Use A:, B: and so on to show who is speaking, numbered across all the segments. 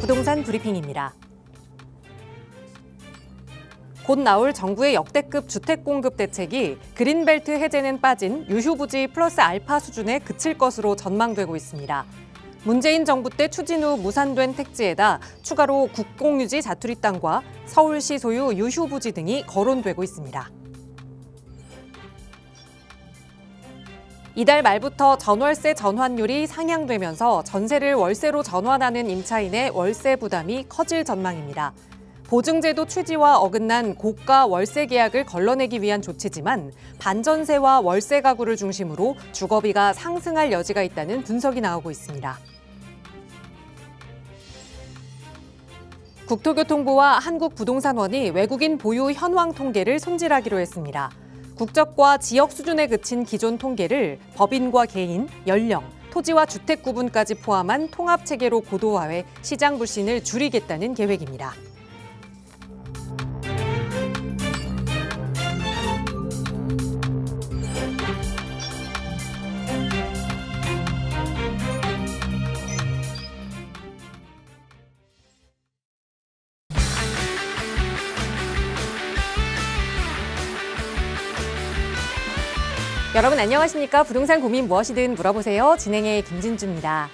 A: 부동산 브리핑입니다. 곧 나올 정부의 역대급 주택 공급 대책이 그린벨트 해제는 빠진 유휴부지 플러스 알파 수준에 그칠 것으로 전망되고 있습니다. 문재인 정부 때 추진 후 무산된 택지에다 추가로 국공유지 자투리 땅과 서울시 소유 유휴부지 등이 거론되고 있습니다. 이달 말부터 전월세 전환율이 상향되면서 전세를 월세로 전환하는 임차인의 월세 부담이 커질 전망입니다. 보증제도 취지와 어긋난 고가 월세 계약을 걸러내기 위한 조치지만 반전세와 월세 가구를 중심으로 주거비가 상승할 여지가 있다는 분석이 나오고 있습니다. 국토교통부와 한국부동산원이 외국인 보유 현황 통계를 손질하기로 했습니다. 국적과 지역 수준에 그친 기존 통계를 법인과 개인, 연령, 토지와 주택 구분까지 포함한 통합 체계로 고도화해 시장 불신을 줄이겠다는 계획입니다. 여러분 안녕하십니까? 부동산 고민 무엇이든 물어보세요. 진행의 김진주입니다.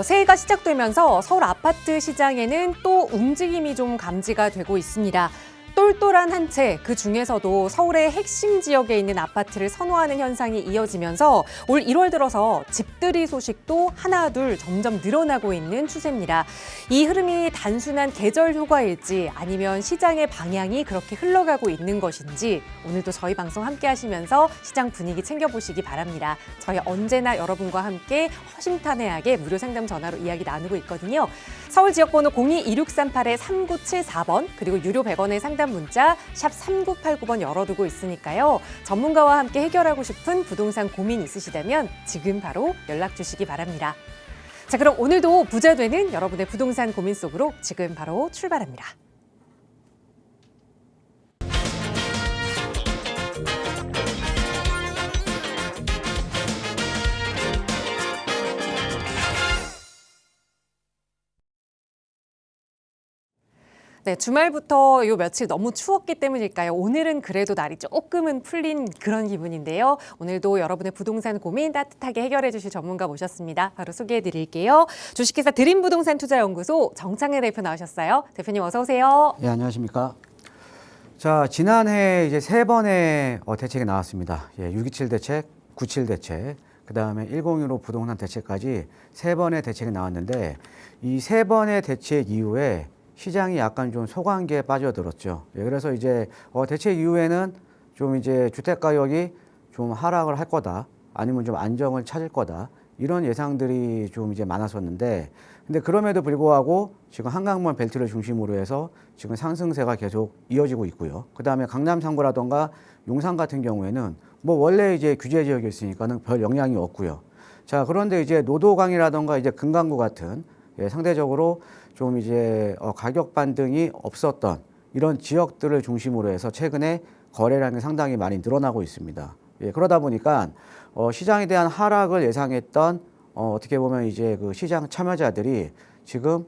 A: 새해가 시작되면서 서울 아파트 시장에는 또 움직임이 좀 감지가 되고 있습니다. 똘똘한 한 채, 그 중에서도 서울의 핵심 지역에 있는 아파트를 선호하는 현상이 이어지면서 올 1월 들어서 집들이 소식도 하나둘 점점 늘어나고 있는 추세입니다. 이 흐름이 단순한 계절 효과일지 아니면 시장의 방향이 그렇게 흘러가고 있는 것인지 오늘도 저희 방송 함께 하시면서 시장 분위기 챙겨보시기 바랍니다. 저희 언제나 여러분과 함께 허심탄회하게 무료 상담 전화로 이야기 나누고 있거든요. 서울 지역번호 02-2638-3974번 그리고 유료 100원의 상담 문자 샵 3989번 열어두고 있으니까요. 전문가와 함께 해결하고 싶은 부동산 고민 있으시다면 지금 바로 연락 주시기 바랍니다. 자, 그럼 오늘도 부자 되는 여러분의 부동산 고민 속으로 지금 바로 출발합니다. 네, 주말부터 요 며칠 너무 추웠기 때문일까요? 오늘은 그래도 날이 조금은 풀린 그런 기분인데요. 오늘도 여러분의 부동산 고민 따뜻하게 해결해 주실 전문가 모셨습니다. 바로 소개해 드릴게요. 주식회사 드림부동산투자연구소 정창래 대표 나오셨어요. 대표님 어서 오세요.
B: 네, 안녕하십니까. 자, 지난해 이제 3번의 대책이 나왔습니다. 627 대책, 97 대책, 그다음에 101호 부동산 대책까지 3번의 대책이 나왔는데 이 3번의 대책 이후에 시장이 약간 좀 소강기에 빠져들었죠. 그래서 이제 대책 이후에는 좀 이제 주택 가격이 좀 하락을 할 거다, 아니면 좀 안정을 찾을 거다, 이런 예상들이 좀 이제 많았었는데, 근데 그럼에도 불구하고 지금 한강변 벨트를 중심으로 해서 지금 상승세가 계속 이어지고 있고요. 그 다음에 강남 3구라던가 용산 같은 경우에는 뭐 원래 이제 규제 지역이 있으니까는 별 영향이 없고요. 자, 그런데 이제 노도강이라던가 이제 금강구 같은 상대적으로 좀 이제 가격 반등이 없었던 이런 지역들을 중심으로 해서 최근에 거래량이 상당히 많이 늘어나고 있습니다. 그러다 보니까 시장에 대한 하락을 예상했던 어떻게 보면 이제 그 시장 참여자들이 지금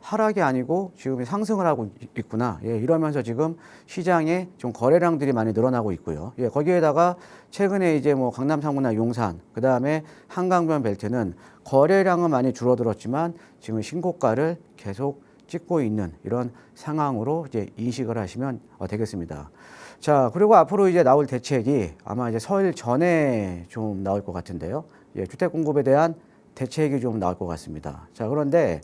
B: 하락이 아니고 지금 상승을 하고 있구나. 이러면서 지금 시장에 좀 거래량들이 많이 늘어나고 있고요. 거기에다가 최근에 이제 뭐 강남 3구나 용산, 그 다음에 한강변 벨트는 거래량은 많이 줄어들었지만 지금 신고가를 계속 찍고 있는 이런 상황으로 이제 인식을 하시면 되겠습니다. 자, 그리고 앞으로 이제 나올 대책이 아마 이제 설 전에 좀 나올 것 같은데요. 주택 공급에 대한 대책이 좀 나올 것 같습니다. 자, 그런데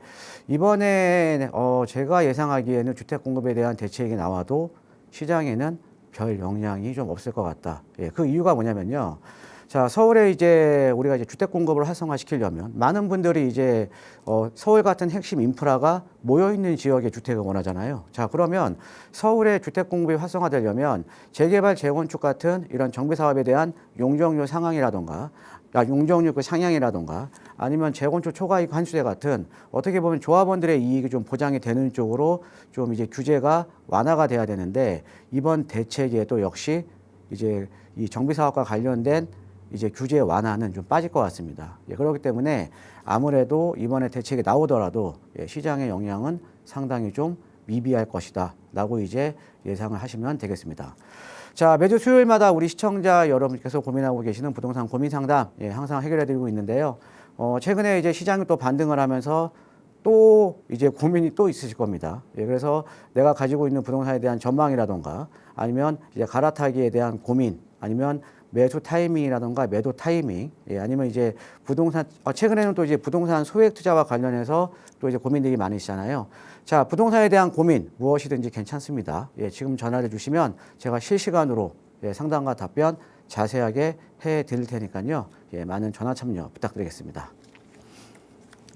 B: 이번에 제가 예상하기에는 주택 공급에 대한 대책이 나와도 시장에는 별 영향이 좀 없을 것 같다. 그 이유가 뭐냐면요. 자, 서울에 이제 우리가 이제 주택 공급을 활성화시키려면 많은 분들이 이제 서울 같은 핵심 인프라가 모여 있는 지역의 주택을 원하잖아요. 자, 그러면 서울의 주택 공급이 활성화되려면 재개발, 재건축 같은 이런 정비 사업에 대한 용적률 상향이라던가 용적률 그 상향이라던가 아니면 재건축 초과이익 환수제 같은 어떻게 보면 조합원들의 이익이 좀 보장이 되는 쪽으로 좀 이제 규제가 완화가 돼야 되는데 이번 대책에도 역시 이제 이 정비 사업과 관련된 이제 규제 완화는 좀 빠질 것 같습니다. 예, 그렇기 때문에 아무래도 이번에 대책이 나오더라도 예, 시장의 영향은 상당히 좀 미비할 것이다라고 이제 예상을 하시면 되겠습니다. 자, 매주 수요일마다 우리 시청자 여러분께서 고민하고 계시는 부동산 고민 상담 예, 항상 해결해드리고 있는데요. 최근에 이제 시장이 또 반등을 하면서 또 이제 고민이 또 있으실 겁니다. 예, 그래서 내가 가지고 있는 부동산에 대한 전망이라던가 아니면 이제 갈아타기에 대한 고민 아니면 매수 타이밍이라던가 매도 타이밍, 예, 아니면 이제 부동산, 최근에는 또 이제 부동산 소액 투자와 관련해서 또 이제 고민들이 많으시잖아요. 자, 부동산에 대한 고민 무엇이든지 괜찮습니다. 예, 지금 전화를 주시면 제가 실시간으로 예, 상담과 답변 자세하게 해 드릴 테니까요. 예, 많은 전화 참여 부탁드리겠습니다.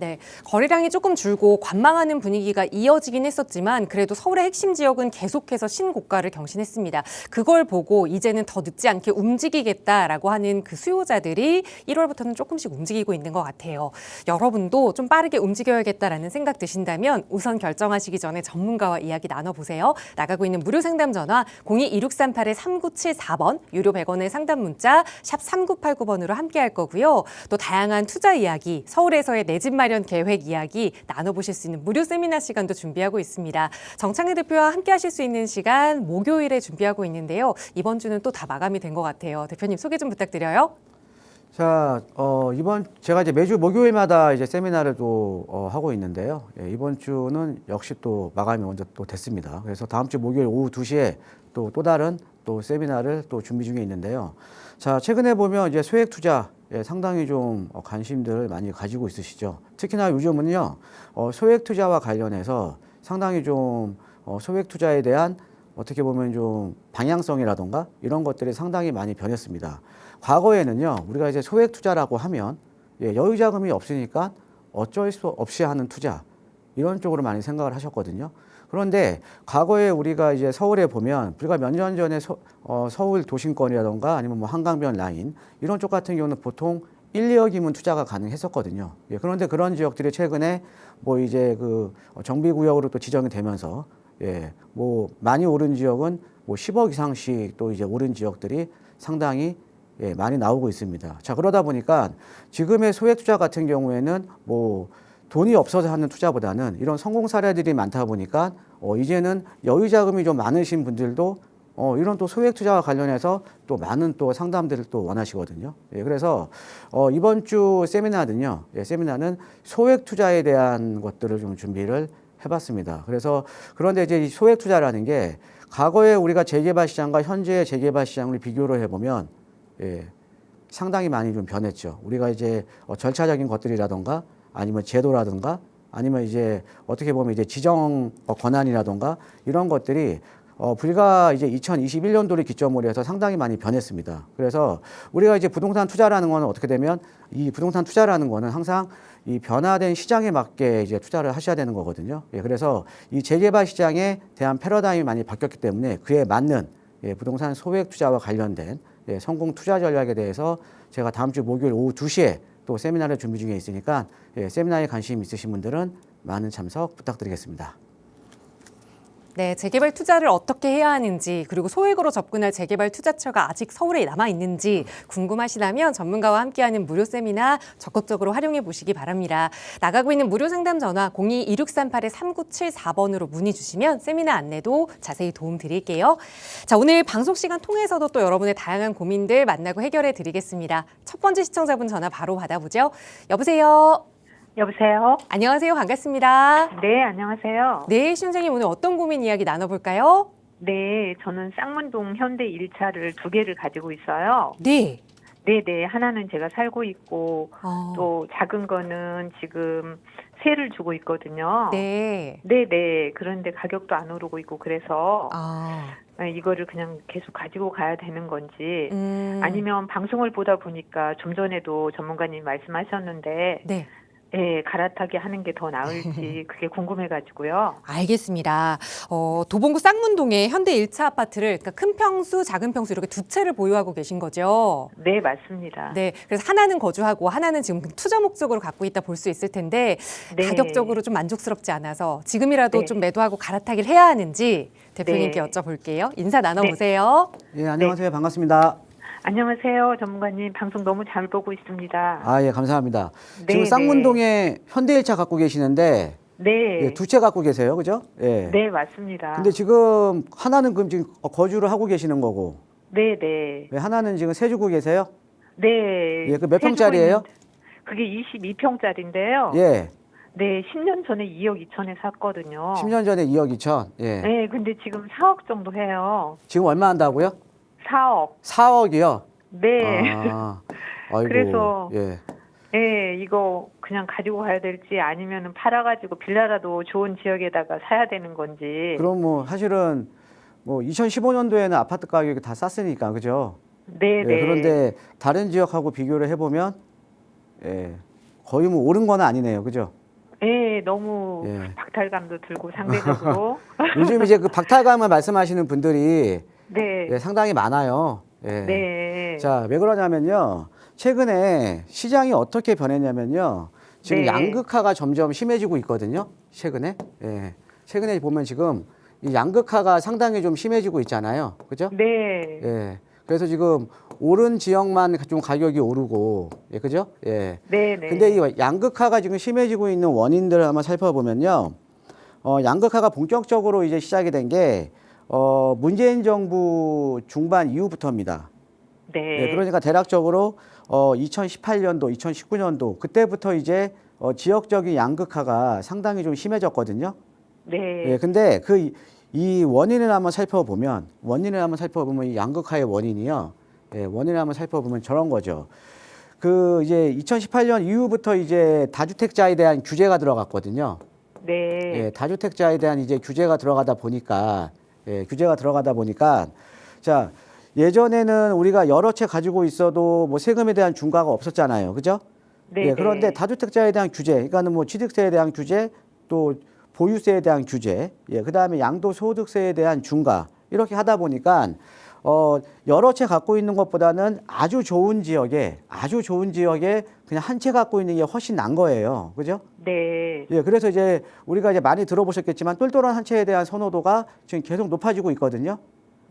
A: 네, 거래량이 조금 줄고 관망하는 분위기가 이어지긴 했었지만 그래도 서울의 핵심 지역은 계속해서 신고가를 경신했습니다. 그걸 보고 이제는 더 늦지 않게 움직이겠다라고 하는 그 수요자들이 1월부터는 조금씩 움직이고 있는 것 같아요. 여러분도 좀 빠르게 움직여야겠다라는 생각 드신다면 우선 결정하시기 전에 전문가와 이야기 나눠보세요. 나가고 있는 무료 상담 전화 02-2638-3974번, 유료 100원의 상담 문자 샵 3989번으로 함께할 거고요. 또 다양한 투자 이야기, 서울에서의 내 집 마련 계획 이야기 나눠보실 수 있는 무료 세미나 시간도 준비하고 있습니다. 정창래 대표와 함께 하실 수 있는 시간 목요일에 준비하고 있는데요. 이번 주는 또 다 마감이 된 것 같아요. 대표님 소개 좀 부탁드려요.
B: 자, 이번 제가 이제 매주 목요일마다 이제 세미나를 또 하고 있는데요. 예, 이번 주는 역시 또 마감이 먼저 또 됐습니다. 그래서 다음 주 목요일 오후 2시에 또 다른 또 세미나를 또 준비 중에 있는데요. 자, 최근에 보면 이제 소액 투자 예, 상당히 좀 관심들을 많이 가지고 있으시죠. 특히나 요즘은요, 소액 투자와 관련해서 상당히 좀 소액 투자에 대한 어떻게 보면 좀 방향성이라던가 이런 것들이 상당히 많이 변했습니다. 과거에는요, 우리가 이제 소액 투자라고 하면 예, 여유 자금이 없으니까 어쩔 수 없이 하는 투자 이런 쪽으로 많이 생각을 하셨거든요. 그런데 과거에 우리가 이제 서울에 보면 불과 몇 년 전에 서울 도심권이라던가 아니면 뭐 한강변 라인 이런 쪽 같은 경우는 보통 1, 2억이면 투자가 가능했었거든요. 예, 그런데 그런 지역들이 최근에 뭐 이제 그 정비구역으로 또 지정이 되면서 예, 뭐 많이 오른 지역은 뭐 10억 이상씩 또 이제 오른 지역들이 상당히 예, 많이 나오고 있습니다. 자, 그러다 보니까 지금의 소액 투자 같은 경우에는 뭐 돈이 없어서 하는 투자보다는 이런 성공 사례들이 많다 보니까 이제는 여유 자금이 좀 많으신 분들도 이런 또 소액 투자와 관련해서 또 많은 또 상담들을 또 원하시거든요. 예, 그래서 이번 주 세미나는요. 예, 세미나는 소액 투자에 대한 것들을 좀 준비를 해봤습니다. 그래서 그런데 이제 이 소액 투자라는 게 과거에 우리가 재개발 시장과 현재의 재개발 시장을 비교를 해보면 예, 상당히 많이 좀 변했죠. 우리가 이제 절차적인 것들이라던가 아니면 제도라든가 아니면 이제 어떻게 보면 이제 지정 권한이라든가 이런 것들이 불과 이제 2021년도를 기점으로 해서 상당히 많이 변했습니다. 그래서 우리가 이제 부동산 투자라는 거는 어떻게 되면 이 부동산 투자라는 거는 항상 이 변화된 시장에 맞게 이제 투자를 하셔야 되는 거거든요. 예, 그래서 이 재개발 시장에 대한 패러다임이 많이 바뀌었기 때문에 그에 맞는 예, 부동산 소액 투자와 관련된 예, 성공 투자 전략에 대해서 제가 다음 주 목요일 오후 2시에 또 세미나를 준비 중에 있으니까 예, 세미나에 관심 있으신 분들은 많은 참석 부탁드리겠습니다.
A: 네, 재개발 투자를 어떻게 해야 하는지 그리고 소액으로 접근할 재개발 투자처가 아직 서울에 남아 있는지 궁금하시다면 전문가와 함께하는 무료 세미나 적극적으로 활용해 보시기 바랍니다. 나가고 있는 무료 상담 전화 02-2638-3974번으로 문의 주시면 세미나 안내도 자세히 도움 드릴게요. 자, 오늘 방송 시간 통해서도 또 여러분의 다양한 고민들 만나고 해결해 드리겠습니다. 첫 번째 시청자분 전화 바로 받아보죠. 여보세요.
C: 여보세요?
A: 안녕하세요. 반갑습니다.
C: 네, 안녕하세요.
A: 네, 시청자님 오늘 어떤 고민 이야기 나눠볼까요?
C: 네, 저는 쌍문동 현대 1차를 2개를 가지고 있어요.
A: 네.
C: 네네, 하나는 제가 살고 있고,
A: 어.
C: 또 작은 거는 지금 세를 주고 있거든요.
A: 네.
C: 네네, 그런데 가격도 안 오르고 있고, 그래서
A: 아.
C: 이거를 그냥 계속 가지고 가야 되는 건지,
A: 음.
C: 아니면 방송을 보다 보니까 좀 전에도 전문가님 말씀하셨는데,
A: 네.
C: 예, 갈아타기 하는 게 더 나을지 그게 궁금해가지고요.
A: 알겠습니다. 도봉구 쌍문동에 현대 1차 아파트를 그러니까 큰 평수, 작은 평수 이렇게 두 채를 보유하고 계신 거죠?
C: 네, 맞습니다.
A: 네. 그래서 하나는 거주하고 하나는 지금 투자 목적으로 갖고 있다 볼 수 있을 텐데
C: 네.
A: 가격적으로 좀 만족스럽지 않아서 지금이라도
C: 네.
A: 좀 매도하고 갈아타기를 해야 하는지 대표님께
C: 네.
A: 여쭤볼게요. 인사 나눠보세요.
B: 예, 안녕하세요. 반갑습니다.
C: 안녕하세요, 전문가님. 방송 너무 잘 보고 있습니다.
B: 아, 예, 감사합니다.
C: 네,
B: 지금
C: 네.
B: 쌍문동에 현대일차 갖고 계시는데
C: 네.
B: 예, 두 채 갖고 계세요. 그죠? 예.
C: 네, 맞습니다.
B: 근데 지금 하나는 그럼 지금 거주를 하고 계시는 거고
C: 네, 네.
B: 예, 하나는 지금 세주고 계세요?
C: 네.
B: 예, 그 몇
C: 세주고
B: 평짜리예요?
C: 있는데 그게 22평짜리인데요.
B: 예.
C: 네, 10년 전에 2억 2천에 샀거든요.
B: 10년 전에 2억 2천. 예.
C: 네, 근데 지금 4억 정도 해요.
B: 지금 얼마 한다고요?
C: 4억.
B: 4억이요?
C: 네.
B: 아, 아이고.
C: 그래서
B: 예.
C: 네, 이거 그냥 가지고 가야 될지 아니면은 팔아가지고 빌라라도 좋은 지역에다가 사야 되는 건지.
B: 그럼 뭐 사실은 뭐 2015년도에는 아파트 가격이 다 쌌으니까 그죠?
C: 네,
B: 예,
C: 네.
B: 그런데 다른 지역하고 비교를 해보면 예, 거의 뭐 오른 건 아니네요, 그죠?
C: 네, 너무
B: 예.
C: 박탈감도 들고 상대적으로.
B: 요즘 이제 그 박탈감을 말씀하시는 분들이
C: 네.
B: 예, 상당히 많아요. 예.
C: 네.
B: 자, 왜 그러냐면요. 최근에 시장이 어떻게 변했냐면요. 지금
C: 네.
B: 양극화가 점점 심해지고 있거든요. 최근에. 예. 최근에 보면 지금 이 양극화가 상당히 좀 심해지고 있잖아요. 그죠?
C: 네.
B: 예. 그래서 지금 오른 지역만 좀 가격이 오르고, 예, 그죠? 예.
C: 네, 네.
B: 근데 이 양극화가 지금 심해지고 있는 원인들을 한번 살펴보면요. 양극화가 본격적으로 이제 시작이 된 게, 문재인 정부 중반 이후부터입니다.
C: 네.
B: 예, 그러니까 대략적으로 2018년도, 2019년도 그때부터 이제 지역적인 양극화가 상당히 좀 심해졌거든요.
C: 네.
B: 예, 근데 이 원인을 한번 살펴보면 이 양극화의 원인이요. 예, 원인을 한번 살펴보면 저런 거죠. 그 이제 2018년 이후부터 이제 다주택자에 대한 규제가 들어갔거든요.
C: 네.
B: 예, 다주택자에 대한 이제 규제가 들어가다 보니까 자, 예전에는 우리가 여러 채 가지고 있어도 뭐 세금에 대한 중과가 없었잖아요. 그죠?
C: 네.
B: 예, 그런데 다주택자에 대한 규제, 그러니까는 뭐 취득세에 대한 규제, 또 보유세에 대한 규제, 예, 그다음에 양도소득세에 대한 중과 이렇게 하다 보니까 여러 채 갖고 있는 것보다는 아주 좋은 지역에 그냥 한 채 갖고 있는 게 훨씬 난 거예요. 그죠?
C: 네.
B: 예, 그래서 이제 우리가 이제 많이 들어보셨겠지만 똘똘한 한 채에 대한 선호도가 지금 계속 높아지고 있거든요.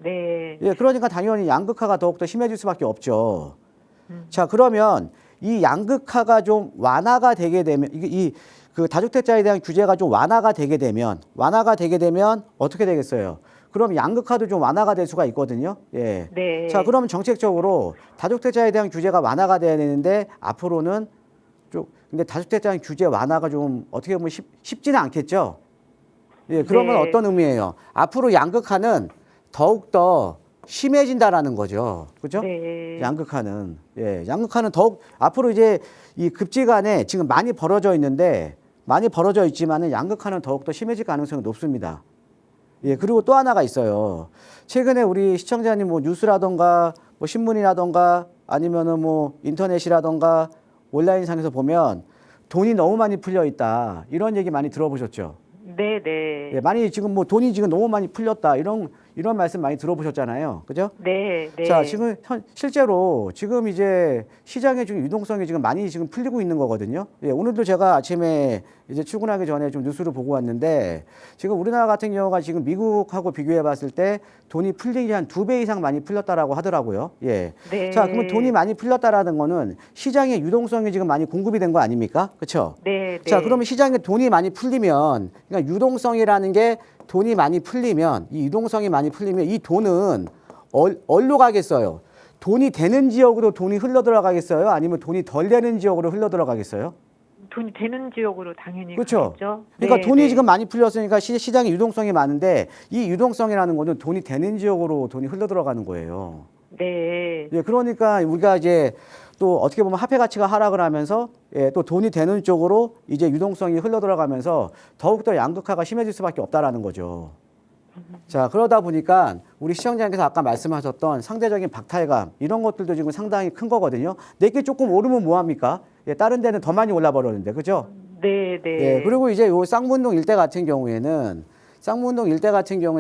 C: 네.
B: 예, 그러니까 당연히 양극화가 더욱더 심해질 수밖에 없죠. 자, 그러면 이 양극화가 좀 완화가 되게 되면 그 다주택자에 대한 규제가 좀 완화가 되게 되면 어떻게 되겠어요? 그럼 양극화도 좀 완화가 될 수가 있거든요. 예.
C: 네.
B: 자, 그러면 정책적으로 다주택자에 대한 규제가 완화가 돼야 되는데 앞으로는 근데 다주택자의 규제 완화가 좀 어떻게 보면 쉽지는 않겠죠. 예, 그러면
C: 네.
B: 어떤 의미예요? 앞으로 양극화는 더욱더 심해진다라는 거죠. 그죠?
C: 네.
B: 양극화는 더욱 앞으로 이제 이 급지간에 지금 많이 벌어져 있지만은 양극화는 더욱더 심해질 가능성이 높습니다. 예, 그리고 또 하나가 있어요. 최근에 우리 시청자님 뭐 뉴스라던가 뭐 신문이라던가 아니면은 뭐 인터넷이라던가 온라인상에서 보면 돈이 너무 많이 풀려 있다. 이런 얘기 많이 들어보셨죠?
C: 네, 네.
B: 예, 많이 지금 뭐 돈이 지금 너무 많이 풀렸다. 이런 말씀 많이 들어보셨잖아요. 그죠?
C: 네, 네.
B: 자, 지금 실제로 지금 이제 시장의 지금 유동성이 지금 많이 지금 풀리고 있는 거거든요. 예, 오늘도 제가 아침에 이제 출근하기 전에 좀 뉴스를 보고 왔는데 지금 우리나라 같은 경우가 지금 미국하고 비교해 봤을 때 돈이 풀리기 한 2배 이상 많이 풀렸다라고 하더라고요. 예.
C: 네.
B: 자, 그러면 돈이 많이 풀렸다라는 거는 시장의 유동성이 지금 많이 공급이 된 거 아닙니까? 그렇죠?
C: 네, 네.
B: 자, 그러면 시장에 돈이 많이 풀리면, 그러니까 유동성이라는 게 돈이 많이 풀리면, 이 유동성이 많이 풀리면 이 돈은 어디로 가겠어요? 돈이 되는 지역으로 돈이 흘러 들어가겠어요? 아니면 돈이 덜 되는 지역으로 흘러 들어가겠어요?
C: 돈이 되는 지역으로 당연히
B: 그렇죠.
C: 가겠죠.
B: 그러니까
C: 네,
B: 돈이
C: 네.
B: 지금 많이 풀렸으니까 시장에 유동성이 많은데 이 유동성이라는 거는 돈이 되는 지역으로 돈이 흘러 들어가는 거예요.
C: 네.
B: 예, 그러니까 우리가 이제 또 어떻게 보면 화폐 가치가 하락을 하면서 예, 또 돈이 되는 쪽으로 이제 유동성이 흘러 들어가면서 더욱더 양극화가 심해질 수밖에 없다라는 거죠. 자, 그러다 보니까 우리 시청자님께서 아까 말씀하셨던 상대적인 박탈감 이런 것들도 지금 상당히 큰 거거든요. 내게 조금 오르면 뭐합니까? 예, 다른 데는 더 많이 올라버렸는데, 그죠?
C: 네, 네.
B: 예, 그리고 이제 요 쌍문동 일대 같은 경우는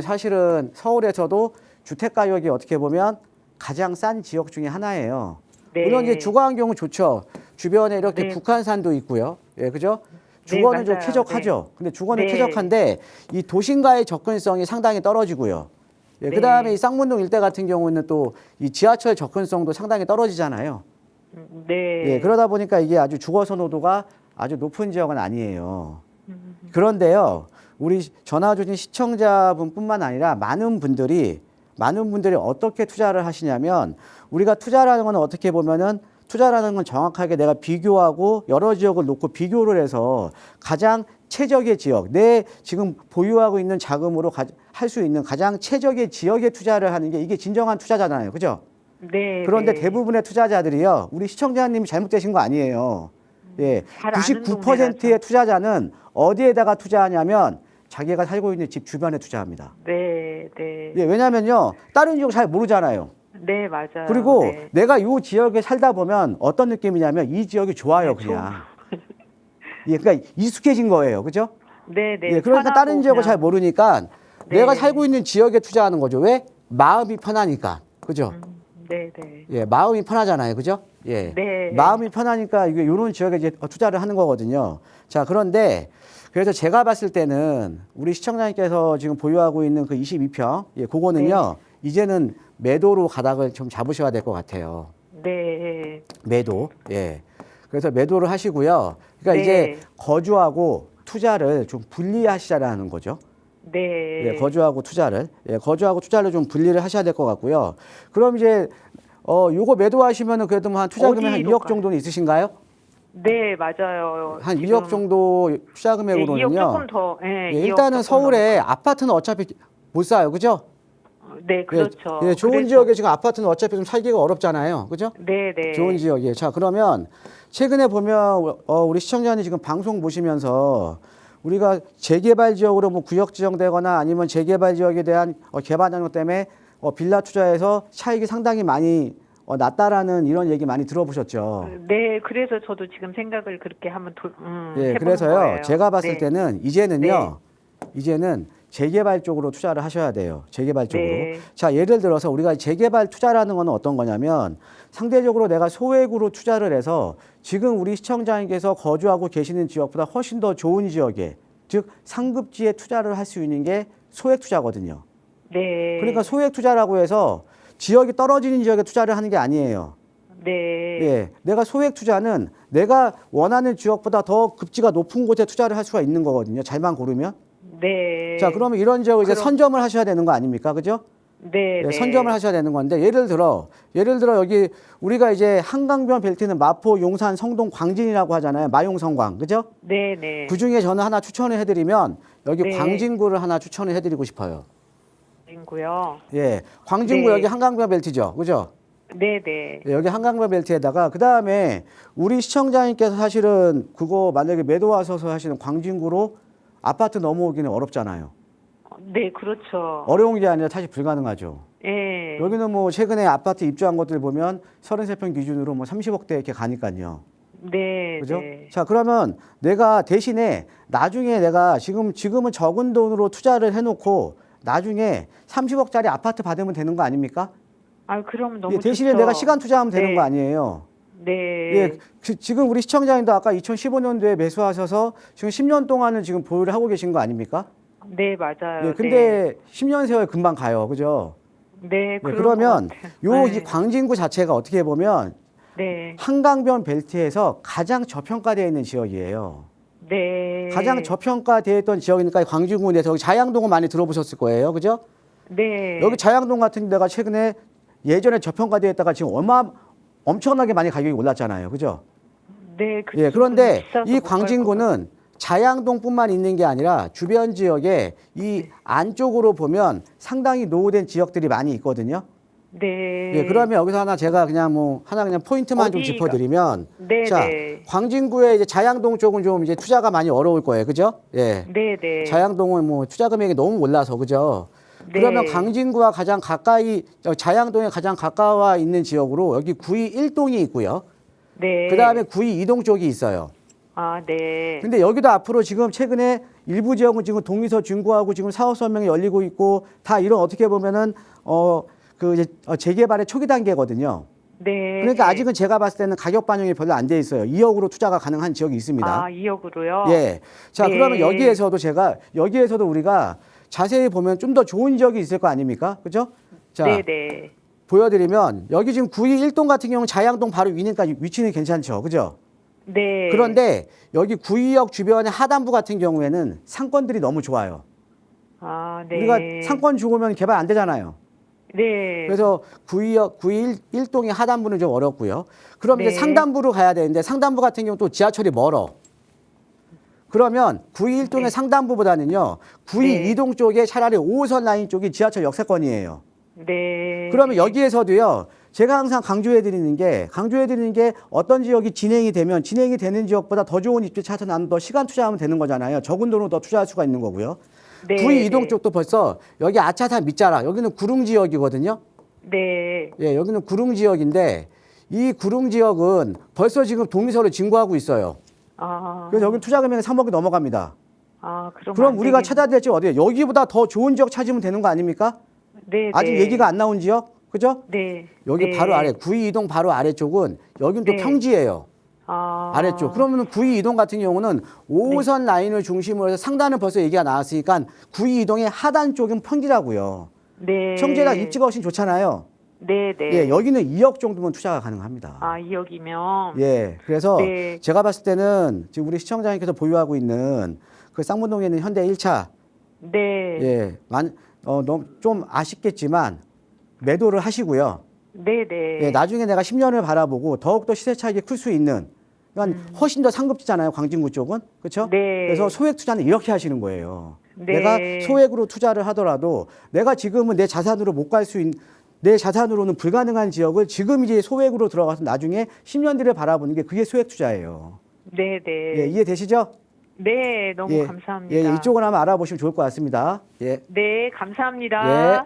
B: 사실은 서울에서도 주택 가격이 어떻게 보면 가장 싼 지역 중에 하나예요.
C: 네.
B: 물론 이제 주거 환경은 좋죠. 주변에 이렇게
C: 네.
B: 북한산도 있고요. 예, 그죠?
C: 네,
B: 주거는 좀
C: 맞아요.
B: 쾌적하죠. 근데 주거는
C: 네.
B: 쾌적한데 이 도심과의 접근성이 상당히 떨어지고요. 예,
C: 네.
B: 그다음에 이 쌍문동 일대 같은 경우는 또 이 지하철 접근성도 상당히 떨어지잖아요.
C: 네.
B: 예, 그러다 보니까 이게 아주 주거 선호도가 아주 높은 지역은 아니에요. 그런데요, 우리 전화 주신 시청자분뿐만 아니라 많은 분들이 어떻게 투자를 하시냐면, 우리가 투자라는 건 어떻게 보면은 투자라는 건 정확하게 내가 비교하고 여러 지역을 놓고 비교를 해서 가장 최적의 지역, 내 지금 보유하고 있는 자금으로 할 수 있는 가장 최적의 지역에 투자를 하는 게 이게 진정한 투자잖아요. 그죠?
C: 네.
B: 그런데
C: 네.
B: 대부분의 투자자들이요, 우리 시청자님이 잘못되신 거 아니에요. 예,
C: 잘 아는
B: 99%의
C: 동네라서.
B: 투자자는 어디에다가 투자하냐면 자기가 살고 있는 집 주변에 투자합니다.
C: 네. 네.
B: 예, 왜냐면요, 다른 지역 잘 모르잖아요.
C: 네, 맞아요.
B: 그리고
C: 네.
B: 내가 이 지역에 살다 보면 어떤 느낌이냐면 이 지역이 좋아요, 그냥. 예, 그러니까 익숙해진 거예요, 그죠?
C: 네, 네.
B: 예, 그러니까 다른
C: 편하고
B: 지역을
C: 그냥-
B: 잘 모르니까
C: 네.
B: 내가 살고 있는 지역에 투자하는 거죠. 왜? 마음이 편하니까, 그죠?
C: 네, 네.
B: 예, 마음이 편하잖아요, 그죠? 예,
C: 네.
B: 마음이 편하니까 이게 이런 지역에 이제 투자를 하는 거거든요. 자, 그런데 그래서 제가 봤을 때는 우리 시청자님께서 지금 보유하고 있는 그 22평, 예, 그거는요, 이제는 매도로 가닥을 좀 잡으셔야 될 것 같아요.
C: 네.
B: 매도, 예. 그래서 매도를 하시고요. 그러니까
C: 네.
B: 이제 거주하고 투자를 좀 분리하시자라는 거죠.
C: 네.
B: 예, 거주하고 투자를 좀 분리를 하셔야 될 것 같고요. 그럼 이제 요거 매도하시면은 그래도 뭐 한 투자 금액 한
C: 어디로
B: 2억
C: 가요?
B: 정도는 있으신가요?
C: 네, 맞아요.
B: 한
C: 지금
B: 2억 정도 투자
C: 네, 2억
B: 금액으로는요.
C: 조금 더. 네,
B: 예,
C: 2억
B: 일단은
C: 조금
B: 서울에 아파트는 어차피 못 사요, 그죠?
C: 넘어가요. 네, 그렇죠.
B: 예, 좋은
C: 그래서-
B: 지역에 지금 아파트는 어차피 좀 살기가 어렵잖아요, 그죠?
C: 네, 네.
B: 좋은 지역이에요. 자, 그러면 최근에 보면 우리 시청자님 지금 방송 보시면서 우리가 재개발 지역으로 뭐 구역 지정되거나 아니면 재개발 지역에 대한 개발 장려 때문에 빌라 투자에서 차익이 상당히 많이 났다라는 이런 얘기 많이 들어보셨죠.
C: 네, 그래서 저도 지금 생각을 그렇게 한번
B: 예,
C: 해보는
B: 그래서요.
C: 거예요.
B: 제가 봤을
C: 네.
B: 때는 이제는요. 이제는 재개발 쪽으로 투자를 하셔야 돼요. 재개발 쪽으로.
C: 네.
B: 자, 예를 들어서 우리가 재개발 투자라는 건 어떤 거냐면 상대적으로 내가 소액으로 투자를 해서 지금 우리 시청자님께서 거주하고 계시는 지역보다 훨씬 더 좋은 지역에, 즉 상급지에 투자를 할 수 있는 게 소액 투자거든요.
C: 네.
B: 그러니까 소액 투자라고 해서 지역이 떨어지는 지역에 투자를 하는 게 아니에요.
C: 네.
B: 예, 내가 소액 투자는 내가 원하는 지역보다 더 급지가 높은 곳에 투자를 할 수가 있는 거거든요. 잘만 고르면.
C: 네.
B: 자, 그러면 이런 지역을 이제
C: 그럼-
B: 선점을 하셔야 되는 거 아닙니까? 그죠?
C: 네,
B: 예,
C: 네.
B: 선점을 하셔야 되는 건데 예를 들어 여기 우리가 이제 한강변 벨트는 마포, 용산, 성동, 광진이라고 하잖아요. 마용성광. 그죠?
C: 네, 네.
B: 그중에 저는 하나 추천을 해드리면 여기
C: 네.
B: 광진구를 하나 추천을 해드리고 싶어요.
C: 고요.
B: 예, 광진구
C: 네.
B: 여기 한강변 벨트죠. 그죠?
C: 네, 네.
B: 예, 여기 한강변 벨트에다가 그 다음에 우리 시청자님께서 사실은 그거 만약에 매도 와서서 하시는 광진구로 아파트 넘어오기는 어렵잖아요.
C: 네, 그렇죠.
B: 어려운 게 아니라 사실 불가능하죠.
C: 예.
B: 여기는 뭐 최근에 아파트 입주한 것들 보면 33평 기준으로 뭐 30억대 이렇게 가니까요.
C: 네,
B: 그죠?
C: 네.
B: 자, 그러면 내가 대신에 나중에 내가 지금은 적은 돈으로 투자를 해놓고 나중에 30억짜리 아파트 받으면 되는 거 아닙니까?
C: 아, 그럼 너무
B: 예, 대신에
C: 좋죠.
B: 내가 시간 투자하면 되는
C: 네.
B: 거 아니에요.
C: 네.
B: 예, 지금 우리 시청자님도 아까 2015년도에 매수하셔서 지금 10년 동안은 지금 보유를 하고 계신 거 아닙니까?
C: 네, 맞아요.
B: 예, 근데 10년 세월 금방 가요. 그죠?
C: 네,
B: 예,
C: 그런
B: 그러면
C: 것 같아요.
B: 이 광진구 자체가 어떻게 보면
C: 네.
B: 한강변 벨트에서 가장 저평가되어 있는 지역이에요.
C: 네.
B: 가장 저평가되어 있던 지역이니까 광진구 내에서 여기 자양동은 많이 들어보셨을 거예요. 그죠?
C: 네.
B: 여기 자양동 같은 데가 최근에 예전에 저평가되어 있다가 지금 엄청나게 많이 가격이 올랐잖아요. 그죠?
C: 네,
B: 예, 그런데
C: 비싸서
B: 이
C: 못갈
B: 광진구는 자양동뿐만 있는 게 아니라 주변 지역에 이 안쪽으로 보면 상당히 노후된 지역들이 많이 있거든요.
C: 네.
B: 예, 그러면 여기서 하나 제가 그냥 포인트만 좀
C: 어디가-
B: 짚어드리면,
C: 네,
B: 자,
C: 네.
B: 광진구의 이제 자양동 쪽은 좀 이제 투자가 많이 어려울 거예요, 그죠? 예,
C: 네, 네.
B: 자양동은 뭐 투자 금액이 너무 올라서 그죠? 그러면
C: 네.
B: 광진구와 가장 가까이 자양동에 가장 가까워 있는 지역으로 여기 구이 1동이 있고요.
C: 네.
B: 그 다음에 구이 2동 쪽이 있어요.
C: 아, 네.
B: 근데 여기도 앞으로 지금 최근에 일부 지역은 지금 동의서 준구하고 지금 사업 설명이 열리고 있고 다 이런 어떻게 보면은 재개발의 초기 단계거든요.
C: 네.
B: 그러니까 아직은 제가 봤을 때는 가격 반영이 별로 안 돼 있어요. 2억으로 투자가 가능한 지역이 있습니다.
C: 아, 2억으로요?
B: 예. 자,
C: 네.
B: 그러면 여기에서도 우리가 자세히 보면 좀 더 좋은 지역이 있을 거 아닙니까? 그죠? 자,
C: 네네.
B: 보여드리면 여기 지금 9위 1동 같은 경우는 자양동 바로 위니까 위치는 괜찮죠. 그죠?
C: 네.
B: 그런데 여기 구의역 주변의 하단부 같은 경우에는 상권들이 너무 좋아요.
C: 아, 네.
B: 우리가 상권 죽으면 개발 안 되잖아요.
C: 네.
B: 그래서 구의역, 구의 1동의 하단부는 좀 어렵고요. 그럼 이제
C: 네.
B: 상단부로 가야 되는데 상단부 같은 경우 또 지하철이 멀어. 그러면 구의 1동의
C: 네.
B: 상단부보다는요. 구의
C: 네.
B: 2동 쪽에 차라리 5호선 라인 쪽이 지하철 역세권이에요.
C: 네.
B: 그러면 여기에서도요. 제가 항상 강조해 드리는 게 어떤 지역이 진행이 되는 지역보다 더 좋은 입지 찾아나면 더 시간 투자하면 되는 거잖아요. 적은 돈으로 더 투자할 수가 있는 거고요.
C: 네.
B: 구의 이동
C: 네.
B: 쪽도 벌써 여기 아차산 밑자락 여기는 구릉 지역이거든요.
C: 네.
B: 예, 여기는 구릉 지역인데 이 구릉 지역은 벌써 지금 동의서를 진구하고 있어요.
C: 아.
B: 그래서 여기 투자 금액이 3억이 넘어갑니다.
C: 아,
B: 그럼
C: 안
B: 우리가
C: 되겠네.
B: 찾아야 될지 어디에 여기보다 더 좋은 지역 찾으면 되는 거 아닙니까?
C: 네.
B: 아직
C: 네.
B: 얘기가 안 나온 지역, 그죠?
C: 네.
B: 여기
C: 네.
B: 바로 아래 구의 이동 바로 아래쪽은 여기는 또
C: 네.
B: 평지예요.
C: 아.
B: 아래쪽. 그러면 구의 이동 같은 경우는 5호선 라인을 중심으로 해서 상단은 벌써 얘기가 나왔으니까 구의 이동의 하단 쪽은 평지라고요.
C: 네.
B: 평지에다 입지가 훨씬 좋잖아요.
C: 네, 네.
B: 예, 여기는 2억 정도면 투자가 가능합니다.
C: 아, 2억이면.
B: 예, 그래서
C: 네.
B: 제가 봤을 때는 지금 우리 시청자님께서 보유하고 있는 그 쌍문동에 있는 현대 1차,
C: 네.
B: 예, 너무 좀 아쉽겠지만 매도를 하시고요.
C: 네, 네.
B: 예, 나중에 내가 10년을 바라보고 더욱더 시세 차익이 클 수 있는, 그러니까 훨씬 더 상급지잖아요, 광진구 쪽은. 그렇죠?
C: 네.
B: 그래서 소액 투자는 이렇게 하시는 거예요.
C: 네.
B: 내가 소액으로 투자를 하더라도 내가 지금은 내 자산으로 못 갈 수 있는, 내 자산으로는 불가능한 지역을 지금 이제 소액으로 들어가서 나중에 10년 뒤를 바라보는 게 그게 소액 투자예요.
C: 네, 네.
B: 예, 이해되시죠?
C: 네, 너무
B: 예,
C: 감사합니다.
B: 예, 이쪽을 한번 알아보시면 좋을 것 같습니다. 예.
C: 네, 감사합니다.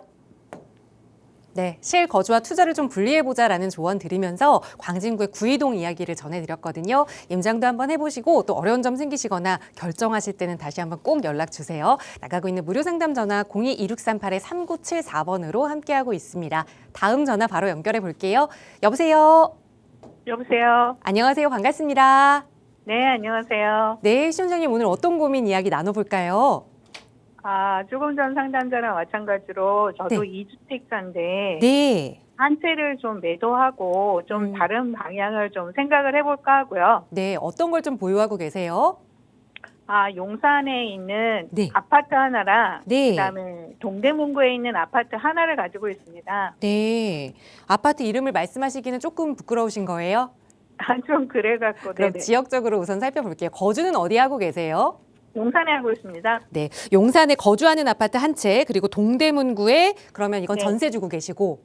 A: 네, 실거주와 투자를 좀 분리해보자라는 조언 드리면서 광진구의 구이동 이야기를 전해드렸거든요. 임장도 한번 해보시고 또 어려운 점 생기시거나 결정하실 때는 다시 한번 꼭 연락 주세요. 나가고 있는 무료 상담 전화 02-2638-3974번으로 함께하고 있습니다. 다음 전화 바로 연결해 볼게요. 여보세요.
C: 여보세요.
A: 안녕하세요. 반갑습니다.
C: 네, 안녕하세요.
A: 네, 시청자님 오늘 어떤 고민 이야기 나눠볼까요?
C: 아, 조금 전 상담자랑 마찬가지로 저도
A: 네.
C: 2주택자인데
A: 네.
C: 한 채를 좀 매도하고 좀 다른 방향을 좀 생각을 해볼까 하고요.
A: 네, 어떤 걸 좀 보유하고 계세요?
C: 아, 용산에 있는
A: 네.
C: 아파트 하나랑
A: 네.
C: 그다음에 동대문구에 있는 아파트 하나를 가지고 있습니다.
A: 네. 아파트 이름을 말씀하시기는 조금 부끄러우신 거예요?
C: 좀 그래갖고
A: 그럼
C: 네네.
A: 지역적으로 우선 살펴볼게요. 거주는 어디 하고 계세요?
C: 용산에 하고 있습니다.
A: 네, 용산에 거주하는 아파트 한 채, 그리고 동대문구에 그러면 이건
C: 네.
A: 전세 주고 계시고,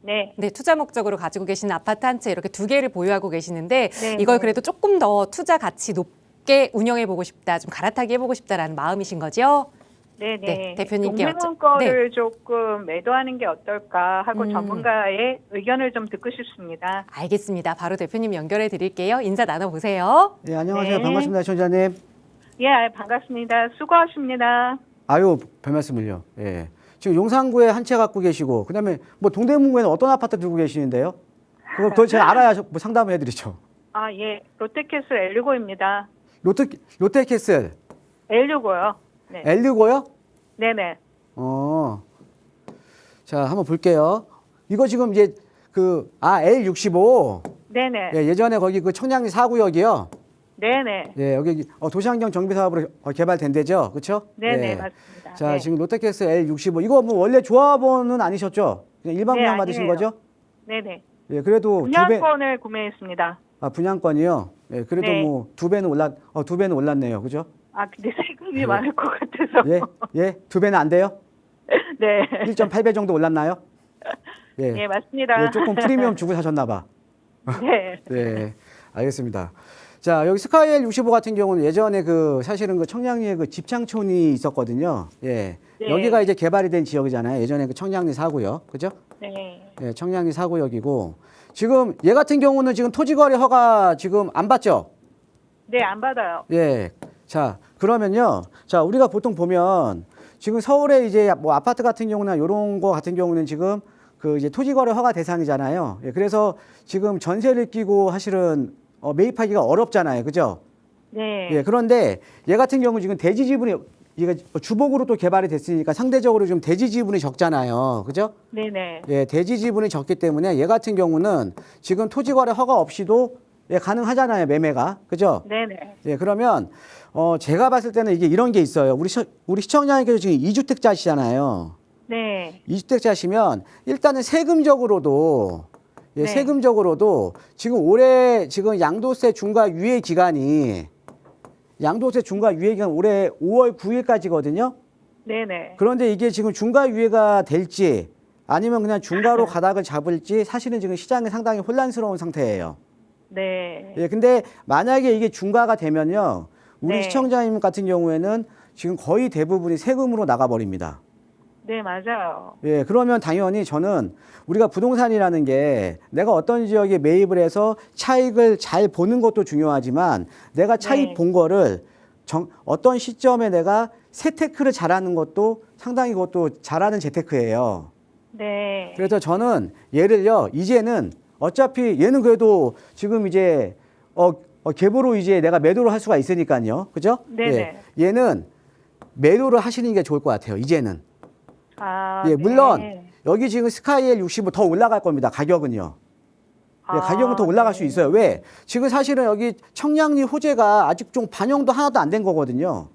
C: 네.
A: 네, 투자 목적으로 가지고 계시는 아파트 한 채 이렇게 두 개를 보유하고 계시는데
C: 네,
A: 이걸
C: 네.
A: 그래도 조금 더 투자 가치 높게 운영해 보고 싶다, 좀 갈아타기 해보고 싶다라는 마음이신 거죠?
C: 네네.
A: 네, 대표님께
C: 동대문 거를 조금 매도하는 게 어떨까 하고 전문가의 의견을 좀 듣고 싶습니다.
A: 알겠습니다. 바로 대표님 연결해 드릴게요. 인사 나눠보세요.
B: 예, 안녕하세요.
C: 네.
B: 반갑습니다, 시청자님.
C: 예, 반갑습니다. 수고하십니다.
B: 아유, 별 말씀을요. 예. 지금 용산구에 한 채 갖고 계시고, 그다음에 뭐 동대문구에는 어떤 아파트 들고 계시는데요? 그걸 제가 알아야 뭐 상담을 해드리죠.
C: 아, 예. 롯데캐슬 엘리고입니다.
B: 롯데캐슬
C: 엘리고요. 네.
B: 엘리고요?
C: 네네.
B: 자, 한번 볼게요. 이거 지금 이제 L65.
C: 네네.
B: 예, 예전에 거기 그 청량리 4구역이요.
C: 네네.
B: 예, 여기 도시환경 정비 사업으로 개발된 데죠, 그렇죠?
C: 네네,
B: 예.
C: 맞습니다.
B: 자,
C: 네.
B: 지금 롯데캐슬 L65 이거 뭐 원래 조합원은 아니셨죠? 그냥 일반
C: 네,
B: 분양 받으신
C: 아니에요.
B: 거죠?
C: 네네.
B: 예, 그래도
C: 분양권을 구매했습니다.
B: 분양권이요. 예, 그래도
C: 네.
B: 뭐 두 배는 올랐네요, 그죠?
C: 아, 근데 세금이
B: 네.
C: 많을 것 같아서.
B: 예, 예, 두 배는 안 돼요?
C: 네.
B: 1.8배 정도 올랐나요? 예,
C: 예, 맞습니다.
B: 예, 조금 프리미엄 주고 사셨나 봐.
C: 네.
B: 네, 알겠습니다. 자, 여기 스카이엘 65 같은 경우는 예전에 사실은 청량리에 집창촌이 있었거든요. 예.
C: 네.
B: 여기가 이제 개발이 된 지역이잖아요. 예전에 청량리 4구역. 그죠?
C: 네.
B: 예, 청량리 4구역이고. 지금 얘 같은 경우는 지금 토지거래 허가 지금 안 받죠?
C: 네, 안 받아요.
B: 예. 자, 그러면요. 자, 우리가 보통 보면 지금 서울에 이제 뭐 아파트 같은 경우나 요런 거 같은 경우는 지금 이제 토지거래 허가 대상이잖아요. 예, 그래서 지금 전세를 끼고 사실은 매입하기가 어렵잖아요. 그죠?
C: 네.
B: 예, 그런데 얘 같은 경우 지금 대지 지분이 이게 주복으로 또 개발이 됐으니까 상대적으로 좀 대지 지분이 적잖아요. 그죠?
C: 네네.
B: 예, 대지 지분이 적기 때문에 얘 같은 경우는 지금 토지 거래 허가 없이도 예, 가능하잖아요, 매매가. 그죠?
C: 네네.
B: 예, 그러면 제가 봤을 때는 이게 이런 게 있어요. 우리 시청자님께서 지금 2주택자시잖아요.
C: 네.
B: 2주택자시면 일단은 세금적으로도 예,
C: 네.
B: 세금적으로도 지금 올해 지금 양도세 중과 유예 기간이 올해 5월 9일까지거든요.
C: 네네.
B: 그런데 이게 지금 중과 유예가 될지 아니면 그냥 중과로 가닥을 잡을지 사실은 지금 시장이 상당히 혼란스러운 상태예요.
C: 네.
B: 예, 근데 만약에 이게 중과가 되면요. 우리
C: 네.
B: 시청자님 같은 경우에는 지금 거의 대부분이 세금으로 나가버립니다.
C: 네, 맞아요.
B: 예, 그러면 당연히 저는 우리가 부동산이라는 게 내가 어떤 지역에 매입을 해서 차익을 잘 보는 것도 중요하지만 내가 차익
C: 네.
B: 본 거를 어떤 시점에 내가 재테크를 잘하는 것도 상당히 그것도 잘하는 재테크예요.
C: 네.
B: 그래서 저는 얘를요, 이제는 어차피 얘는 그래도 지금 이제 계보로 이제 내가 매도를 할 수가 있으니까요. 그죠?
C: 네네.
B: 예, 얘는 매도를 하시는 게 좋을 것 같아요. 이제는.
C: 아,
B: 예,
C: 네.
B: 물론 여기 지금 스카이엘 65 더 올라갈 겁니다. 가격은요. 예, 가격은 더 올라갈 수 있어요. 왜? 지금 사실은 여기 청량리 호재가 아직 좀 반영도 하나도 안 된 거거든요.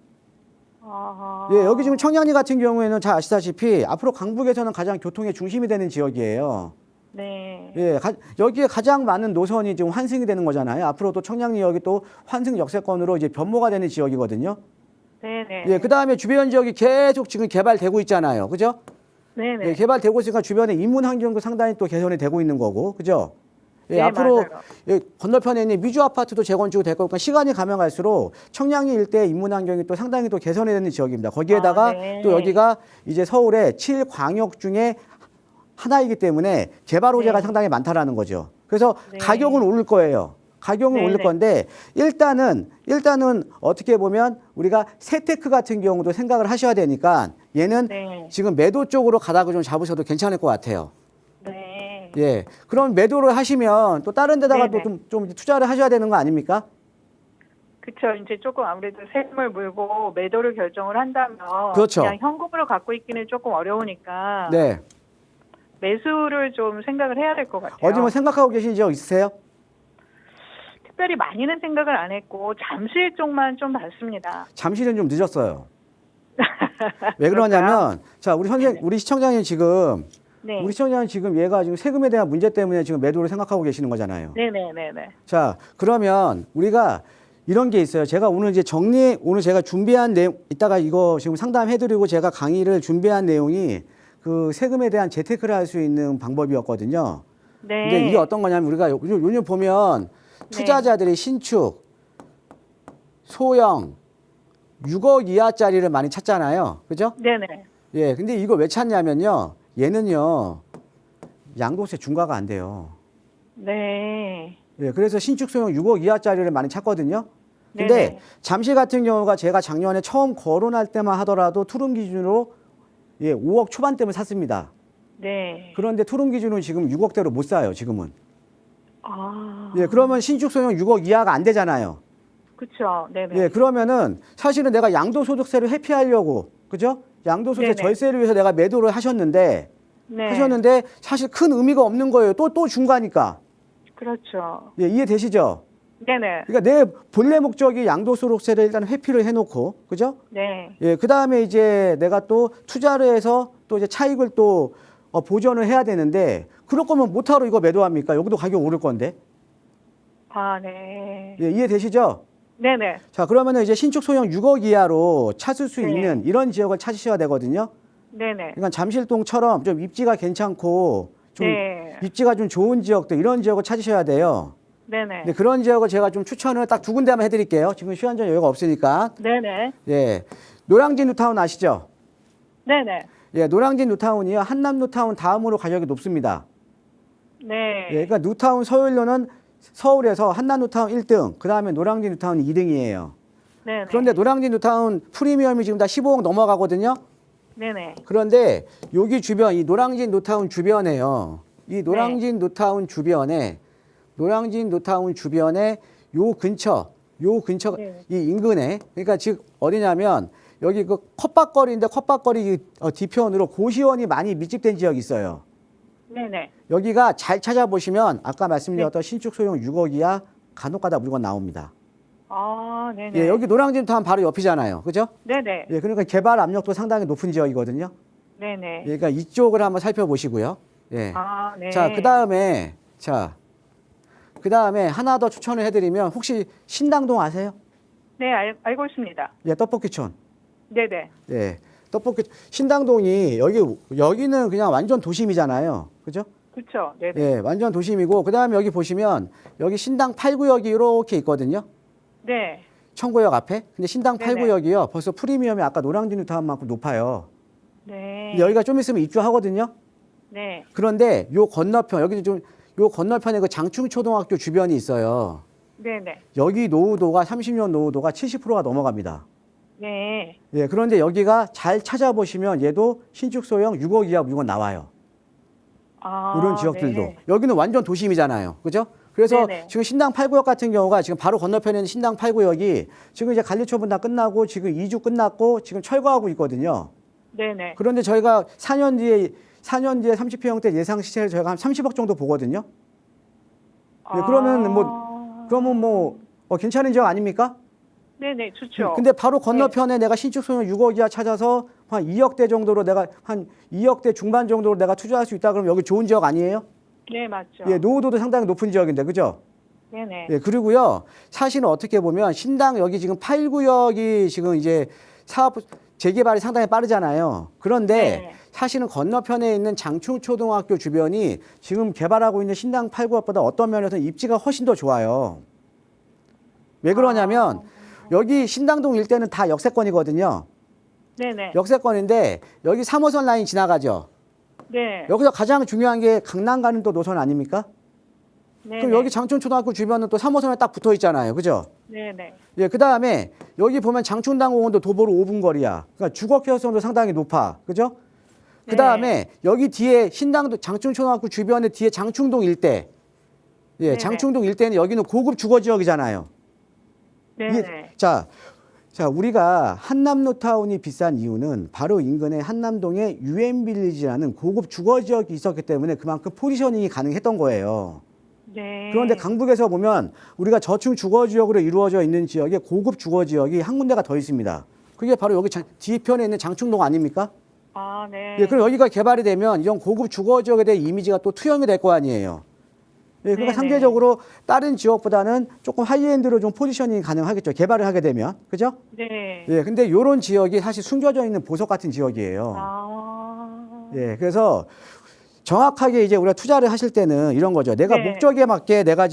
C: 아하.
B: 예, 여기 지금 청량리 같은 경우에는 잘 아시다시피 앞으로 강북에서는 가장 교통의 중심이 되는 지역이에요.
C: 네.
B: 예, 여기에 가장 많은 노선이 지금 환승이 되는 거잖아요. 앞으로 또 청량리역이 또 환승 역세권으로 이제 변모가 되는 지역이거든요.
C: 네네.
B: 예, 그 다음에 주변 지역이 계속 지금 개발되고 있잖아요. 그죠?
C: 네네.
B: 예, 개발되고 있으니까 주변에 인문 환경도 상당히 또 개선이 되고 있는 거고, 그죠? 예,
C: 네,
B: 앞으로
C: 맞아요.
B: 예, 건너편에 있는 미주 아파트도 재건축이 될 거니까 시간이 가면 갈수록 청량리 일대 인문 환경이 또 상당히 또 개선이 되는 지역입니다. 거기에다가
C: 아, 네.
B: 또 여기가 이제 서울의 7광역 중에 하나이기 때문에 개발 호재가
C: 네.
B: 상당히 많다라는 거죠. 그래서
C: 네.
B: 가격은 오를 거예요. 가격은
C: 네,
B: 오를
C: 네.
B: 건데 일단은 어떻게 보면 우리가 세테크 같은 경우도 생각을 하셔야 되니까 얘는
C: 네.
B: 지금 매도 쪽으로 가닥을 좀 잡으셔도 괜찮을 것 같아요.
C: 네.
B: 예. 그럼 매도를 하시면 또 다른 데다가
C: 네네.
B: 또 좀 투자를 하셔야 되는 거 아닙니까?
C: 그쵸. 이제 조금 아무래도 세금을 물고 매도를 결정을 한다면
B: 그렇죠.
C: 그냥 현금으로 갖고 있기는 조금 어려우니까
B: 네.
C: 매수를 좀 생각을 해야 될 것 같아요.
B: 어디 뭐 생각하고 계신 지역 있으세요?
C: 특별히 많이는 생각을 안 했고 잠실 쪽만 좀 봤습니다.
B: 잠실은 좀 늦었어요. 왜 그러냐면 자, 우리 시청자님 지금
C: 네.
B: 우리 시청자님 지금 얘가 지금 세금에 대한 문제 때문에 지금 매도를 생각하고 계시는 거잖아요.
C: 네네네네.
B: 자, 그러면 우리가 이런 게 있어요. 제가 오늘 오늘 제가 준비한 내용, 이따가 이거 지금 상담해드리고 제가 강의를 준비한 내용이 그 세금에 대한 재테크를 할 수 있는 방법이었거든요.
C: 네.
B: 근데 이게 어떤 거냐면 우리가 요즘 보면 투자자들이 신축, 소형, 6억 이하짜리를 많이 찾잖아요. 그죠?
C: 네네.
B: 예, 근데 이거 왜 찾냐면요. 얘는요, 양도세 중과가 안 돼요.
C: 네.
B: 예, 그래서 신축 소형 6억 이하짜리를 많이 찾거든요. 근데
C: 네네.
B: 잠실 같은 경우가 제가 작년에 처음 거론할 때만 하더라도 투룸 기준으로 예, 5억 초반대면 샀습니다.
C: 네.
B: 그런데 투룸 기준은 지금 6억대로 못 사요, 지금은.
C: 아.
B: 예, 그러면 신축 소형 6억 이하가 안 되잖아요.
C: 그쵸. 네네.
B: 예, 그러면은 사실은 내가 양도소득세를 회피하려고, 그죠? 양도소득세
C: 네네.
B: 절세를 위해서 내가 매도를 하셨는데,
C: 네.
B: 사실 큰 의미가 없는 거예요. 또 중과니까.
C: 그렇죠.
B: 예, 이해되시죠?
C: 네네.
B: 그러니까 내 본래 목적이 양도소득세를 일단 회피를 해놓고, 그죠?
C: 네.
B: 예, 그 다음에 이제 내가 또 투자를 해서 또 이제 차익을 또 보전을 해야 되는데, 그럴 거면 못하러 이거 매도합니까? 여기도 가격 오를 건데.
C: 아, 네.
B: 예, 이해되시죠?
C: 네네.
B: 자, 그러면은 이제 신축 소형 6억 이하로 찾을 수
C: 네.
B: 있는 이런 지역을 찾으셔야 되거든요.
C: 네네.
B: 그러니까 잠실동처럼 좀 입지가 괜찮고 좀
C: 네.
B: 입지가 좀 좋은 지역들 이런 지역을 찾으셔야 돼요.
C: 네네.
B: 근데 그런 지역을 제가 좀 추천을 딱 두 군데만 해드릴게요. 지금 시간전 여유가 없으니까.
C: 네네.
B: 예, 노량진 뉴타운 아시죠?
C: 네네.
B: 예, 노량진 뉴타운이요. 한남 뉴타운 다음으로 가격이 높습니다.
C: 네.
B: 예, 그러니까 뉴타운 서울로는 서울에서 한남 뉴타운 1등, 그 다음에 노량진 뉴타운이 2등이에요.
C: 네네.
B: 그런데 노량진 뉴타운 프리미엄이 지금 다 15억 넘어가거든요.
C: 네네.
B: 그런데 여기 주변, 이 노량진 뉴타운 주변에요. 이 노량진 뉴타운 주변에 요 근처,
C: 네.
B: 이 인근에, 그러니까 즉 어디냐면 여기 그 컵밥거리인데 컵밥거리 뒤편으로 고시원이 많이 밀집된 지역이 있어요.
C: 네네.
B: 여기가 잘 찾아보시면 아까 말씀드렸던
C: 네.
B: 신축 소형 6억 이하 간혹가다 물건 나옵니다.
C: 아, 네네.
B: 예, 여기 노량진타운 바로 옆이잖아요. 그죠?
C: 네네.
B: 예, 그러니까 개발 압력도 상당히 높은 지역이거든요.
C: 네네.
B: 예, 그러니까 이쪽을 한번 살펴보시고요. 예.
C: 아, 네.
B: 자, 그다음에 하나 더 추천을 해드리면 혹시 신당동 아세요?
C: 네, 알고 있습니다.
B: 예, 떡볶이촌.
C: 네네.
B: 예, 떡볶이 신당동이 여기는 그냥 완전 도심이잖아요. 그죠?
C: 그렇죠. 네네.
B: 예, 완전 도심이고 그다음에 여기 보시면 여기 신당 8구역이 이렇게 있거든요.
C: 네.
B: 청구역 앞에. 근데 신당
C: 네네.
B: 8구역이요. 벌써 프리미엄이 아까 노량진 뉴타운만큼 높아요.
C: 네.
B: 근데 여기가 좀 있으면 입주하거든요.
C: 네.
B: 그런데 요 건너편 여기는 좀 요 건너편에 그 장충초등학교 주변이 있어요.
C: 네네.
B: 여기 노후도가 30년 노후도가 70%가 넘어갑니다.
C: 네.
B: 예, 그런데 여기가 잘 찾아보시면 얘도 신축 소형 6억 이하 물건 나와요.
C: 아,
B: 이런 지역들도.
C: 네.
B: 여기는 완전 도심이잖아요. 그죠? 그래서
C: 네네.
B: 지금 신당 8구역 같은 경우가 지금 바로 건너편에 있는 신당 8구역이 지금 이제 관리처분 다 끝나고 지금 이주 끝났고 지금 철거하고 있거든요.
C: 네네.
B: 그런데 저희가 4년 뒤에 30평형대 예상 시세를 저희가 한 30억 정도 보거든요. 예, 그러면 뭐 괜찮은 지역 아닙니까?
C: 네네, 좋죠.
B: 근데 바로 건너편에 내가 신축 소형 6억 이하 찾아서 한 2억대 정도로 내가 한 2억대 중반 정도로 내가 투자할 수 있다 그러면 여기 좋은 지역 아니에요?
C: 네, 맞죠.
B: 예, 노후도도 상당히 높은 지역인데 그죠?
C: 네네.
B: 예, 그리고요. 사실은 어떻게 보면 신당 여기 지금 8구역이 지금 이제 사업 재개발이 상당히 빠르잖아요. 그런데
C: 네.
B: 사실은 건너편에 있는 장충초등학교 주변이 지금 개발하고 있는 신당 8구역보다 어떤 면에서는 입지가 훨씬 더 좋아요. 왜 그러냐면 여기 신당동 일대는 다 역세권이거든요.
C: 네네.
B: 역세권인데 여기 3호선 라인 지나가죠.
C: 네.
B: 여기서 가장 중요한 게 강남 가는 또 노선 아닙니까?
C: 네네.
B: 그럼 여기 장충초등학교 주변은 또 3호선에 딱 붙어 있잖아요. 그죠?
C: 네네.
B: 예, 그 다음에 여기 보면 장충당공원도 도보로 5분 거리야. 그러니까 주거 개연성도 상당히 높아. 그죠? 그 다음에 여기 뒤에 신당도 장충초등학교 주변에 뒤에 장충동 일대. 예,
C: 네네.
B: 장충동 일대는 여기는 고급 주거 지역이잖아요.
C: 네네.
B: 자, 우리가 한남뉴타운이 비싼 이유는 바로 인근에 한남동에 유엔빌리지라는 고급 주거 지역이 있었기 때문에 그만큼 포지셔닝이 가능했던 거예요.
C: 네.
B: 그런데 강북에서 보면 우리가 저층 주거 지역으로 이루어져 있는 지역에 고급 주거 지역이 한 군데가 더 있습니다. 그게 바로 여기 뒤편에 있는 장충동 아닙니까?
C: 아, 네.
B: 예, 그럼 여기가 개발이 되면 이런 고급 주거 지역에 대한 이미지가 또 투영이 될 거 아니에요. 예, 그러니까
C: 네네.
B: 상대적으로 다른 지역보다는 조금 하이엔드로 좀 포지셔닝이 가능하겠죠. 개발을 하게 되면. 그죠?
C: 네.
B: 예, 근데 이런 지역이 사실 숨겨져 있는 보석 같은 지역이에요.
C: 아.
B: 예, 그래서 정확하게 이제 우리가 투자를 하실 때는 이런 거죠. 내가
C: 네.
B: 목적에 맞게 내가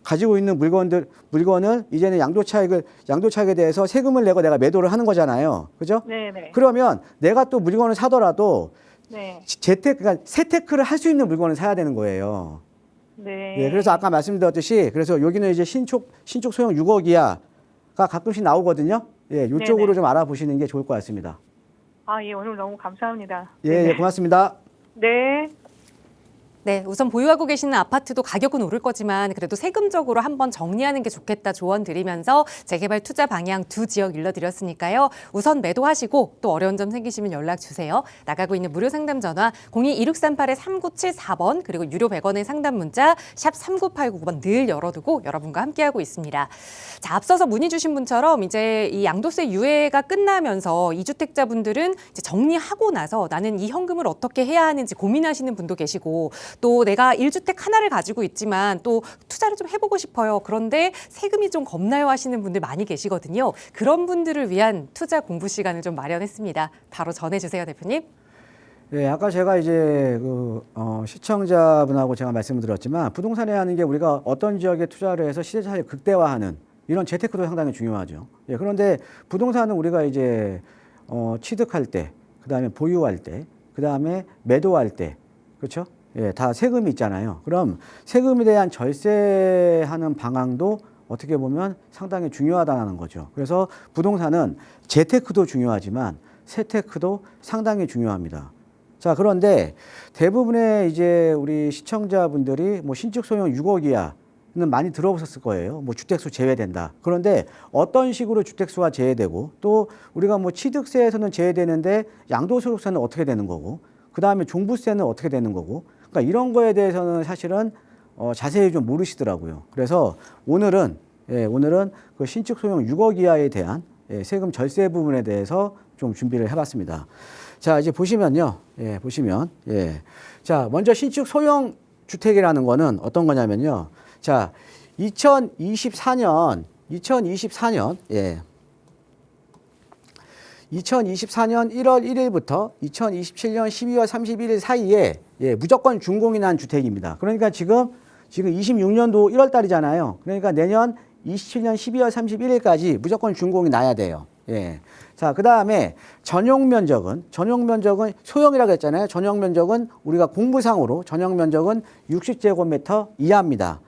B: 가지고 있는 물건을 이제는 양도차익에 대해서 세금을 내고 내가 매도를 하는 거잖아요. 그죠?
C: 네네.
B: 그러면 내가 또 물건을 사더라도
C: 네.
B: 그러니까 세테크를 할 수 있는 물건을 사야 되는 거예요.
C: 네.
B: 예, 그래서 아까 말씀드렸듯이 그래서 여기는 이제 신축 소형 6억 이하가 가끔씩 나오거든요. 예, 이쪽으로
C: 네네.
B: 좀 알아보시는 게 좋을 것 같습니다.
C: 아, 예, 오늘 너무 감사합니다.
B: 예,
C: 네네.
B: 예, 고맙습니다.
C: 네.
A: 네, 우선 보유하고 계시는 아파트도 가격은 오를 거지만 그래도 세금적으로 한번 정리하는 게 좋겠다 조언 드리면서 재개발 투자 방향 두 지역 일러드렸으니까요. 우선 매도하시고 또 어려운 점 생기시면 연락 주세요. 나가고 있는 무료 상담 전화 02-2638-3974번 그리고 유료 100원의 상담 문자 샵 3989번 늘 열어두고 여러분과 함께하고 있습니다. 자, 앞서서 문의 주신 분처럼 이제 이 양도세 유예가 끝나면서 이주택자분들은 이제 정리하고 나서 나는 이 현금을 어떻게 해야 하는지 고민하시는 분도 계시고 또 내가 1주택 하나를 가지고 있지만 또 투자를 좀 해보고 싶어요. 그런데 세금이 좀 겁나요 하시는 분들 많이 계시거든요. 그런 분들을 위한 투자 공부 시간을 좀 마련했습니다. 바로 전해주세요, 대표님.
B: 예, 아까 제가 이제 시청자분하고 제가 말씀을 드렸지만 부동산에 하는 게 우리가 어떤 지역에 투자를 해서 시세 차익을 극대화하는 이런 재테크도 상당히 중요하죠. 예, 그런데 부동산은 우리가 이제 취득할 때, 그다음에 보유할 때, 그다음에 매도할 때, 그렇죠? 예, 다 세금이 있잖아요. 그럼 세금에 대한 절세하는 방향도 어떻게 보면 상당히 중요하다는 거죠. 그래서 부동산은 재테크도 중요하지만 세테크도 상당히 중요합니다. 자, 그런데 대부분의 이제 우리 시청자분들이 뭐 신축 소형 6억 이하 많이 들어보셨을 거예요. 뭐 주택수 제외된다. 그런데 어떤 식으로 주택수가 제외되고 또 우리가 뭐 취득세에서는 제외되는데 양도소득세는 어떻게 되는 거고 그 다음에 종부세는 어떻게 되는 거고 그러니까 이런 거에 대해서는 사실은 자세히 좀 모르시더라고요. 그래서 오늘은 그 신축 소형 6억 이하에 대한 세금 절세 부분에 대해서 좀 준비를 해봤습니다. 자, 이제 보시면요. 보시면 자, 먼저 신축 소형 주택이라는 거는 어떤 거냐면요. 자, 2024년 1월 1일부터 2027년 12월 31일 사이에 무조건 준공이 난 주택입니다. 그러니까 지금 26년도 1월 달이잖아요. 그러니까 내년 27년 12월 31일까지 무조건 준공이 나야 돼요. 자, 그 다음에 전용 면적은 소형이라고 했잖아요. 전용 면적은 우리가 공부상으로 전용 면적은 60제곱미터 이하입니다.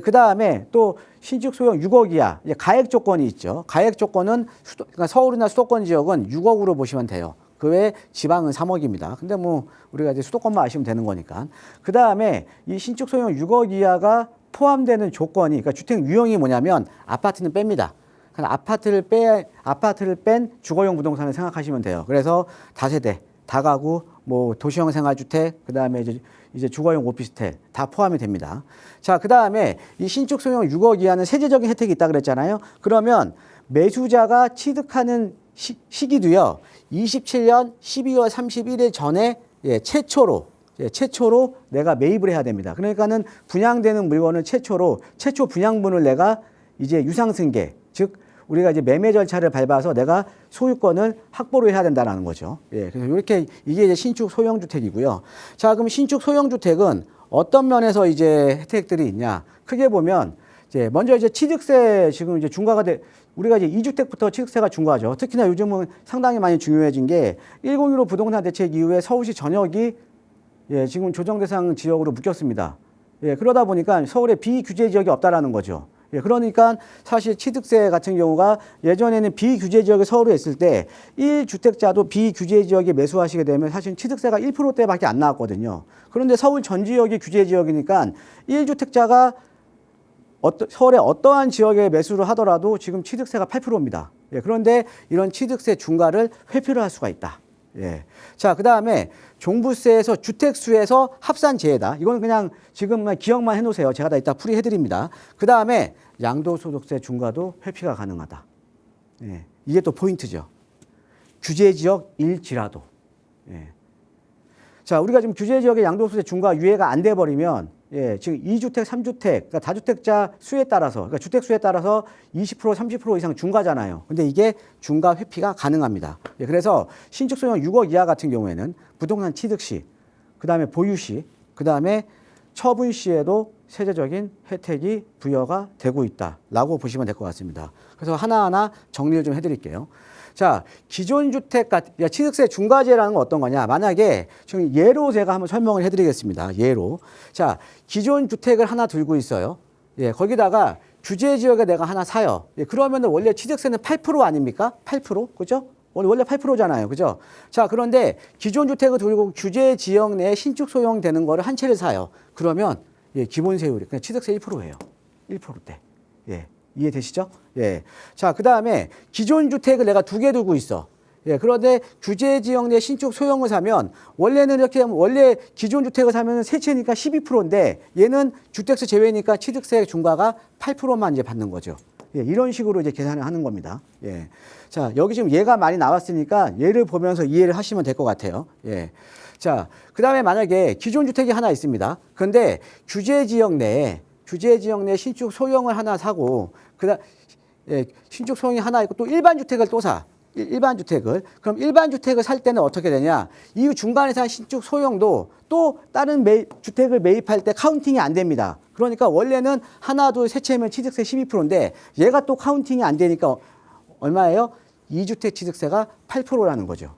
B: 그 다음에 또 신축 소형 6억 이하 가액 조건이 있죠. 가액 조건은 그러니까 서울이나 수도권 지역은 6억으로 보시면 돼요. 그 외에 지방은 3억입니다. 근데 뭐 우리가 이제 수도권만 아시면 되는 거니까. 그 다음에 이 신축 소형 6억 이하가 포함되는 조건이 그러니까 주택 유형이 뭐냐면 아파트는 뺍니다. 아파트를 뺀 주거용 부동산을 생각하시면 돼요. 그래서 다세대, 다가구, 뭐 도시형 생활주택, 그 다음에 이제 주거용 오피스텔 다 포함이 됩니다. 자, 그 다음에 이 신축 소형 6억 이하는 세제적인 혜택이 있다 그랬잖아요. 그러면 매수자가 취득하는 시기도요. 27년 12월 31일 전에 최초로 내가 매입을 해야 됩니다. 그러니까는 분양되는 물건을 최초 분양분을 내가 이제 유상승계, 즉 우리가 이제 매매 절차를 밟아서 내가 소유권을 확보를 해야 된다는 거죠. 그래서 이렇게 이게 이제 신축 소형 주택이고요. 자, 그럼 신축 소형 주택은 어떤 면에서 이제 혜택들이 있냐? 크게 보면 먼저 이제 취득세 지금 이제 중과가 우리가 이제 2주택부터 취득세가 중과죠. 특히나 요즘은 상당히 많이 중요해진 게 101호 부동산 대책 이후에 서울시 전역이 지금 조정 대상 지역으로 묶였습니다. 그러다 보니까 서울에 비규제 지역이 없다라는 거죠. 그러니까 사실 취득세 같은 경우가 예전에는 비규제 지역에 서울에 있을 때 1주택자도 비규제 지역에 매수하시게 되면 사실 취득세가 1%대밖에 안 나왔거든요. 그런데 서울 전 지역이 규제 지역이니까 1주택자가 서울의 어떠한 지역에 매수를 하더라도 지금 취득세가 8%입니다. 그런데 이런 취득세 중과를 회피를 할 수가 있다. 자, 그 다음에 종부세에서 주택수에서 합산제외다. 이건 그냥 지금만 기억만 해놓으세요. 제가 다 이따 풀이해드립니다. 그 다음에 양도소득세 중과도 회피가 가능하다. 이게 또 포인트죠. 규제지역일지라도. 자, 우리가 지금 규제지역의 양도소득세 중과 유예가 안 돼버리면 지금 2주택, 3주택, 그러니까 다주택자 수에 따라서, 그러니까 주택 수에 따라서 20%, 30% 이상 중과잖아요. 근데 이게 중과 회피가 가능합니다. 그래서 신축 소형 6억 이하 같은 경우에는 부동산 취득 시, 그 다음에 보유 시, 그 다음에 처분 시에도 세제적인 혜택이 부여가 되고 있다라고 보시면 될 것 같습니다. 그래서 하나하나 정리를 좀 해드릴게요. 자, 기존 주택 취득세 중과제라는 건 어떤 거냐? 만약에 지금 예로 제가 한번 설명을 해드리겠습니다. 예로. 자, 기존 주택을 하나 들고 있어요. 거기다가 규제 지역에 내가 하나 사요. 그러면 원래 취득세는 8% 아닙니까? 8%? 그죠? 원래 8%잖아요. 그죠? 자, 그런데 기존 주택을 들고 규제 지역 내에 신축 소형되는 거를 한 채를 사요. 그러면 기본 세율이 그냥 취득세 1%예요. 1%대. 이해되시죠? 자, 그 다음에 기존 주택을 내가 2개 두고 있어. 그런데 규제 지역 내 신축 소형을 사면 원래는 이렇게 하면 원래 기존 주택을 사면 세 채니까 12%인데 얘는 주택세 제외니까 취득세 중과가 8%만 이제 받는 거죠. 이런 식으로 이제 계산을 하는 겁니다. 자, 여기 지금 예가 많이 나왔으니까 예를 보면서 이해를 하시면 될 것 같아요. 자, 그 다음에 만약에 기존 주택이 하나 있습니다. 그런데 규제 지역 내에 신축 소형을 하나 사고, 신축 소형이 하나 있고 또 일반 주택을 또 사. 일반 주택을. 그럼 일반 주택을 살 때는 어떻게 되냐? 이 중간에 산 신축 소형도 또 다른 주택을 매입할 때 카운팅이 안 됩니다. 그러니까 원래는 하나, 둘, 세 채면 취득세 12%인데 얘가 또 카운팅이 안 되니까 얼마예요? 2주택 취득세가 8%라는 거죠.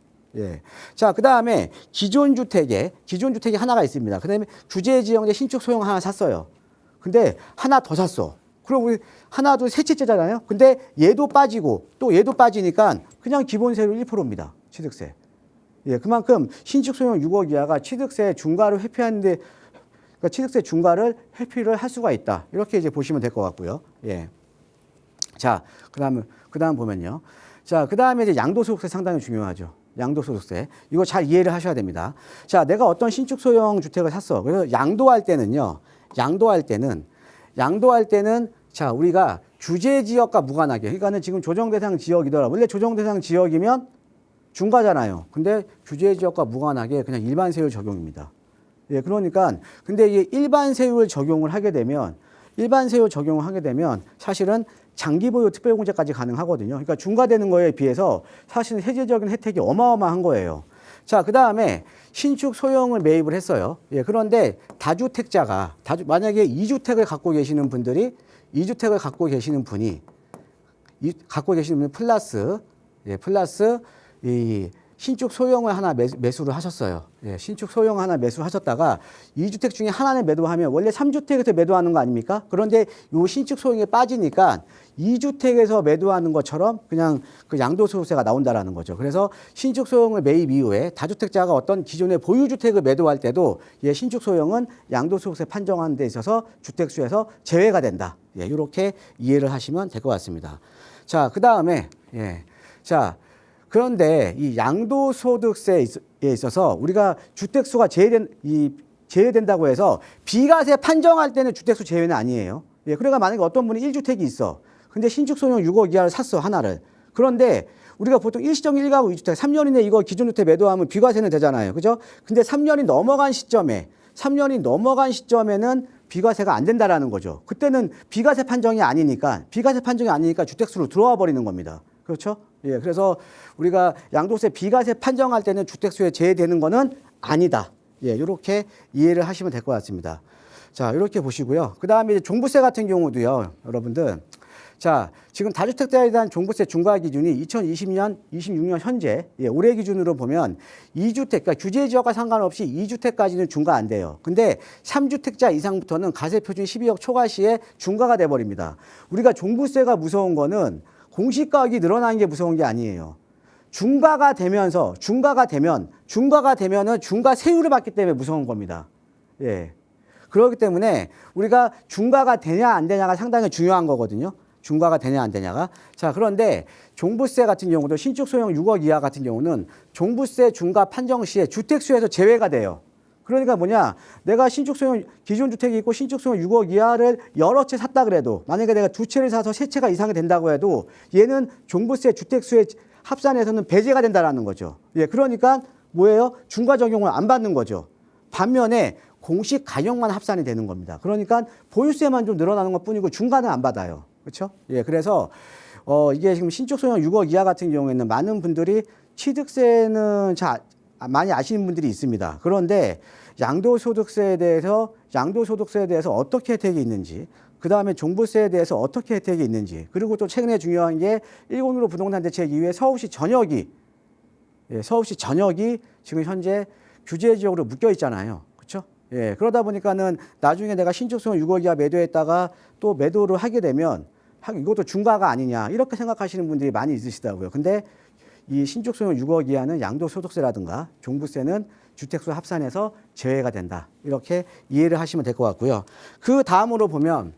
B: 자, 그 다음에 기존 주택이 하나가 있습니다. 그 다음에 규제 지역 내 신축 소형 하나 샀어요. 근데 하나 더 샀어. 그럼 우리 하나, 둘, 세 채째잖아요. 근데 얘도 빠지고 또 얘도 빠지니까 그냥 기본 세율 1%입니다. 취득세. 그만큼 신축 소형 6억 이하가 취득세 중과를 회피하는데 그러니까 취득세 중과를 회피를 할 수가 있다. 이렇게 이제 보시면 될 것 같고요. 예. 자, 그다음 보면요. 자, 그다음에 이제 양도소득세 상당히 중요하죠. 양도소득세. 이거 잘 이해를 하셔야 됩니다. 자, 내가 어떤 신축 소형 주택을 샀어. 그래서 양도할 때는요. 양도할 때는 자, 우리가 규제 지역과 무관하게. 그러니까는 지금 조정 대상 지역이더라. 원래 조정 대상 지역이면 중과잖아요. 근데 규제 지역과 무관하게 그냥 일반 세율 적용입니다. 예, 그러니까 근데 이게 일반 세율 적용을 하게 되면 사실은 장기 보유 특별공제까지 가능하거든요. 그러니까 중과되는 거에 비해서 사실은 세제적인 혜택이 어마어마한 거예요. 자, 그다음에 신축 소형을 매입을 했어요. 예, 그런데 다주택자가 만약에 2주택을 갖고 계시는 분이 플러스 이 신축 소형을 하나 매수를 하셨어요. 예, 신축 소형 하나 매수하셨다가 2주택 중에 하나를 매도하면 원래 3주택에서 매도하는 거 아닙니까? 그런데 이 신축 소형에 빠지니까 2주택에서 매도하는 것처럼 그냥 그 양도소득세가 나온다라는 거죠. 그래서 신축 소형을 매입 이후에 다주택자가 어떤 기존의 보유주택을 매도할 때도 예, 신축 소형은 양도소득세 판정하는 데 있어서 주택수에서 제외가 된다. 예, 이렇게 이해를 하시면 될 것 같습니다. 자, 그다음에 그런데 이 양도소득세에 있어서 우리가 주택수가 제외된다고 해서 비과세 판정할 때는 주택수 제외는 아니에요. 예, 그러니까 만약에 어떤 분이 1주택이 있어. 근데 신축 소형 6억 이하를 샀어, 하나를. 그런데 우리가 보통 일시적 1가구 2주택 3년 이내 이거 기준주택 매도하면 비과세는 되잖아요. 그죠? 근데 3년이 넘어간 시점에는 비과세가 안 된다라는 거죠. 그때는 비과세 판정이 아니니까 주택수로 들어와 버리는 겁니다. 그렇죠? 예, 그래서 우리가 양도세 비과세 판정할 때는 주택수에 제외되는 거는 아니다. 예, 이렇게 이해를 하시면 될 것 같습니다. 자, 이렇게 보시고요. 그 다음에 종부세 같은 경우도요, 여러분들. 자, 지금 다주택자에 대한 종부세 중과 기준이 2020년, 26년 현재, 예, 올해 기준으로 보면 2주택, 그러니까 규제 지역과 상관없이 2주택까지는 중과 안 돼요. 근데 3주택자 이상부터는 가세표준 12억 초과 시에 중과가 돼버립니다. 우리가 종부세가 무서운 거는 공시가격이 늘어나는 게 무서운 게 아니에요. 중과가 되면은 중과 세율을 받기 때문에 무서운 겁니다. 예. 그렇기 때문에 우리가 중과가 되냐 안 되냐가 상당히 중요한 거거든요. 중과가 되냐 안 되냐가. 자, 그런데 종부세 같은 경우도 신축 소형 6억 이하 같은 경우는 종부세 중과 판정 시에 주택수에서 제외가 돼요. 그러니까 뭐냐, 내가 신축 소형 기존 주택이 있고 신축 소형 6억 이하를 여러 채 샀다 그래도, 만약에 내가 두 채를 사서 세 채가 이상이 된다고 해도 얘는 종부세 주택수에 합산해서는 배제가 된다라는 거죠. 예, 그러니까 뭐예요? 중과 적용을 안 받는 거죠. 반면에 공시 가격만 합산이 되는 겁니다. 그러니까 보유세만 좀 늘어나는 것뿐이고 중과는 안 받아요. 그렇죠? 예, 그래서 이게 지금 신축 소형 6억 이하 같은 경우에는 많은 분들이 취득세는 많이 아시는 분들이 있습니다. 그런데 양도소득세에 대해서 어떻게 혜택이 있는지, 그 다음에 종부세에 대해서 어떻게 혜택이 있는지, 그리고 또 최근에 중요한 게 101호 부동산 대책 이후에 서울시 전역이 지금 현재 규제 지역으로 묶여 있잖아요. 그렇죠? 예, 그러다 보니까는 나중에 내가 신축 소형 6억 이하 매도했다가 또 매도를 하게 되면 이것도 중과가 아니냐 이렇게 생각하시는 분들이 많이 있으시더라고요. 근데 이 신축 소형 6억 이하는 양도소득세라든가 종부세는 주택수 합산해서 제외가 된다. 이렇게 이해를 하시면 될 것 같고요. 그 다음으로 보면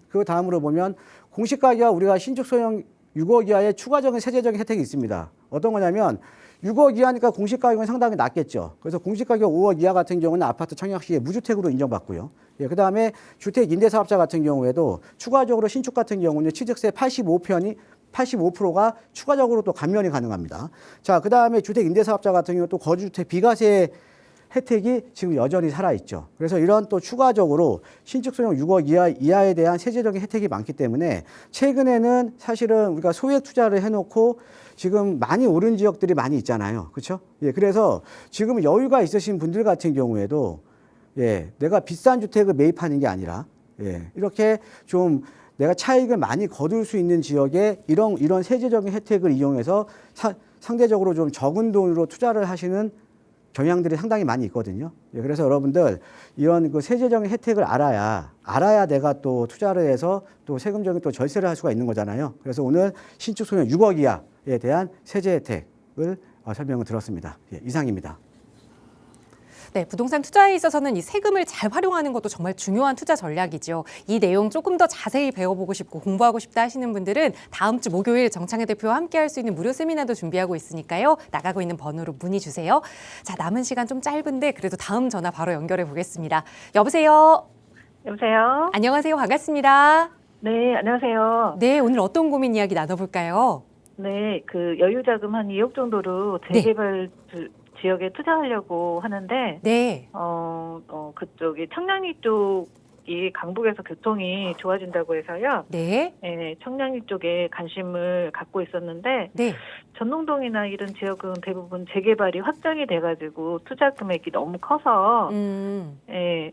B: 공시가격 우리가 신축 소형 6억 이하의 추가적인 세제적인 혜택이 있습니다. 어떤 거냐면 6억 이하니까 공시가격은 상당히 낮겠죠. 그래서 공시가격 5억 이하 같은 경우는 아파트 청약시에 무주택으로 인정받고요. 예, 그 다음에 주택 임대사업자 같은 경우에도 추가적으로 신축 같은 경우는 취득세 85%가 추가적으로 또 감면이 가능합니다. 자, 그 다음에 주택 임대사업자 같은 경우 또 거주주택 비과세 혜택이 지금 여전히 살아있죠. 그래서 이런 또 추가적으로 신축 소형 6억 이하에 대한 세제적인 혜택이 많기 때문에 최근에는 사실은 우리가 소액 투자를 해놓고 지금 많이 오른 지역들이 많이 있잖아요. 그렇죠? 예, 그래서 지금 여유가 있으신 분들 같은 경우에도 예, 내가 비싼 주택을 매입하는 게 아니라 예, 이렇게 좀 내가 차익을 많이 거둘 수 있는 지역에 이런 세제적인 혜택을 이용해서 상대적으로 좀 적은 돈으로 투자를 하시는 경향들이 상당히 많이 있거든요. 예, 그래서 여러분들 이런 그 세제적인 혜택을 알아야 내가 또 투자를 해서 또 세금적인 또 절세를 할 수가 있는 거잖아요. 그래서 오늘 신축 소형 6억 이하에 대한 세제 혜택을 설명을 들었습니다. 예, 이상입니다.
A: 네, 부동산 투자에 있어서는 이 세금을 잘 활용하는 것도 정말 중요한 투자 전략이죠. 이 내용 조금 더 자세히 배워보고 싶고 공부하고 싶다 하시는 분들은 다음 주 목요일 정창희 대표와 함께 할 수 있는 무료 세미나도 준비하고 있으니까요. 나가고 있는 번호로 문의 주세요. 자, 남은 시간 좀 짧은데 그래도 다음 전화 바로 연결해 보겠습니다. 여보세요?
C: 여보세요?
A: 안녕하세요. 반갑습니다.
C: 네, 안녕하세요.
A: 네, 오늘 어떤 고민 이야기 나눠볼까요?
C: 네, 그 여유자금 한 2억 정도로 재개발 지역에 투자하려고 하는데,
A: 네.
C: 그쪽이 청량리 쪽이 강북에서 교통이 좋아진다고 해서요.
A: 네.
C: 네, 청량리 쪽에 관심을 갖고 있었는데,
A: 네.
C: 전농동이나 이런 지역은 대부분 재개발이 확정이 돼가지고 투자 금액이 너무 커서, 예,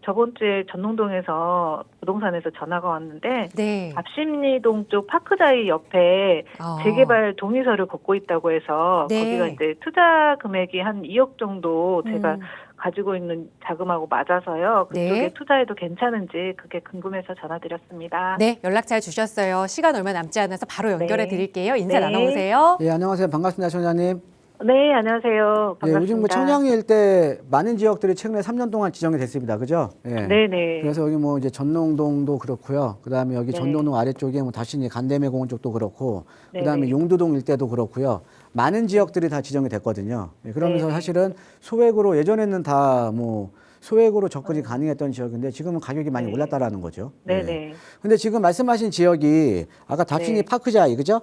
C: 저번 주에 전농동에서 부동산에서 전화가 왔는데,
A: 네.
C: 갑심리동 쪽 파크다이 옆에 재개발 동의서를 걷고 있다고 해서
A: 네.
C: 거기가 이제 투자 금액이 한 2억 정도 제가 가지고 있는 자금하고 맞아서요. 그쪽에
A: 네.
C: 투자해도 괜찮은지 그게 궁금해서 전화드렸습니다.
A: 네, 연락 잘 주셨어요. 시간 얼마 남지 않아서 바로 연결해
C: 네.
A: 드릴게요. 인사
C: 네.
A: 나눠보세요.
B: 예, 안녕하세요. 반갑습니다, 청장님.
C: 네, 안녕하세요. 반갑습니다.
B: 예, 요즘 뭐 청량리 일대 많은 지역들이 최근에 3년 동안 지정이 됐습니다. 그죠? 예.
C: 네네.
B: 그래서 여기 뭐 이제 전농동도 그렇고요. 그다음에 여기
C: 네.
B: 전동동 아래쪽에 뭐 다시 이제 간대매 공원 쪽도 그렇고,
C: 네.
B: 그다음에 용두동 일대도 그렇고요. 많은 지역들이 다 지정이 됐거든요. 예, 그러면서
C: 네.
B: 사실은 소액으로 예전에는 다 뭐 소액으로 접근이 가능했던 지역인데 지금은 가격이 많이
C: 네.
B: 올랐다라는 거죠.
C: 네네.
B: 근데 지금 말씀하신 지역이 아까 답신이
C: 네.
B: 파크자이 그죠?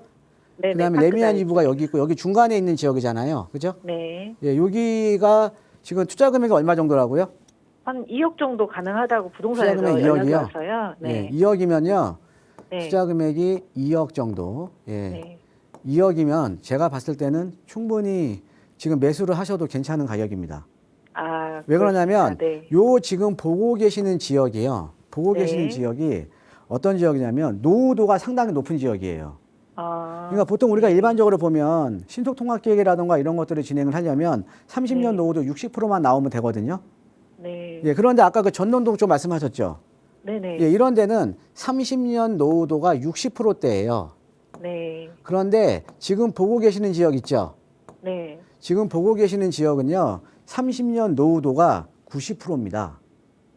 C: 네네.
B: 그다음에 레미안 이브가 여기 있고 여기 중간에 있는 지역이잖아요. 그죠?
C: 네.
B: 예, 여기가 지금 투자 금액이 얼마 정도라고요?
C: 한 2억 정도 가능하다고 부동산에서
B: 투자 금액
C: 연락이
B: 2억이요?
C: 왔어요. 네.
B: 예, 2억이면요.
C: 네.
B: 투자 금액이 2억 정도. 예.
C: 네.
B: 2억이면 제가 봤을 때는 충분히 지금 매수를 하셔도 괜찮은 가격입니다.
C: 아,
B: 왜 그러냐면
C: 그렇습니다. 네.
B: 요 지금 보고 계시는 지역이요. 보고
C: 네.
B: 계시는 지역이 어떤 지역이냐면 노후도가 상당히 높은 지역이에요.
C: 아,
B: 그러니까 보통 우리가 일반적으로 보면 신속통합계획이라든가 이런 것들을 진행을 하려면 30년
C: 네.
B: 노후도 60%만 나오면 되거든요.
C: 네.
B: 예, 그런데 아까 그 전농동 쪽 말씀하셨죠.
C: 네네.
B: 예, 이런 데는 30년 노후도가 60%대예요.
C: 네.
B: 그런데 지금 보고 계시는 지역 있죠?
C: 네.
B: 지금 보고 계시는 지역은요. 30년 노후도가 90%입니다.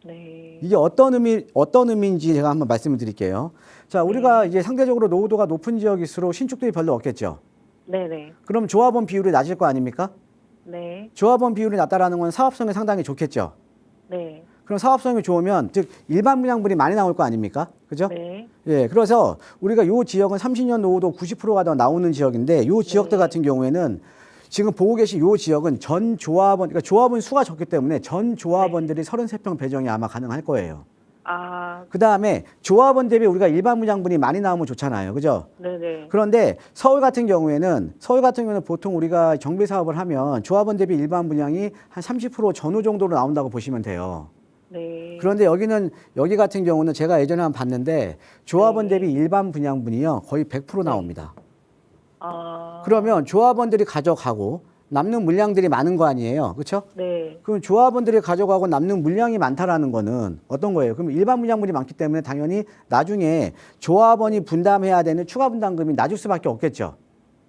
C: 네.
B: 이게 어떤 의미인지 제가 한번 말씀을 드릴게요. 자, 우리가 이제 상대적으로 노후도가 높은 지역일수록 신축들이 별로 없겠죠.
C: 네네.
B: 그럼 조합원 비율이 낮을 거 아닙니까?
C: 네.
B: 조합원 비율이 낮다라는 건 사업성이 상당히 좋겠죠.
C: 네.
B: 그럼 사업성이 좋으면 즉 일반 분양분이 많이 나올 거 아닙니까? 그죠?
C: 네.
B: 예, 그래서 우리가 요 지역은 30년 노후도 90%가 더 나오는 지역인데 요 지역들
C: 네.
B: 같은 경우에는 지금 보고 계신 요 지역은 전 조합원, 그러니까 조합원 수가 적기 때문에 전 조합원들이 33평 배정이 아마 가능할 거예요.
C: 아,
B: 그 다음에 조합원 대비 우리가 일반 분양분이 많이 나오면 좋잖아요. 그죠?
C: 네네.
B: 그런데 서울 같은 경우에는 보통 우리가 정비 사업을 하면 조합원 대비 일반 분양이 한 30% 전후 정도로 나온다고 보시면 돼요.
C: 네.
B: 그런데 여기 같은 경우는 제가 예전에 한번 봤는데 조합원
C: 네.
B: 대비 일반 분양분이요 거의 100% 나옵니다.
C: 아,
B: 그러면 조합원들이 가져가고 남는 물량들이 많은 거 아니에요, 그렇죠?
C: 네.
B: 그럼 조합원들이 가져가고 남는 물량이 많다라는 거는 어떤 거예요? 그럼 일반 물량분이 많기 때문에 당연히 나중에 조합원이 분담해야 되는 추가 분담금이 낮을 수밖에 없겠죠.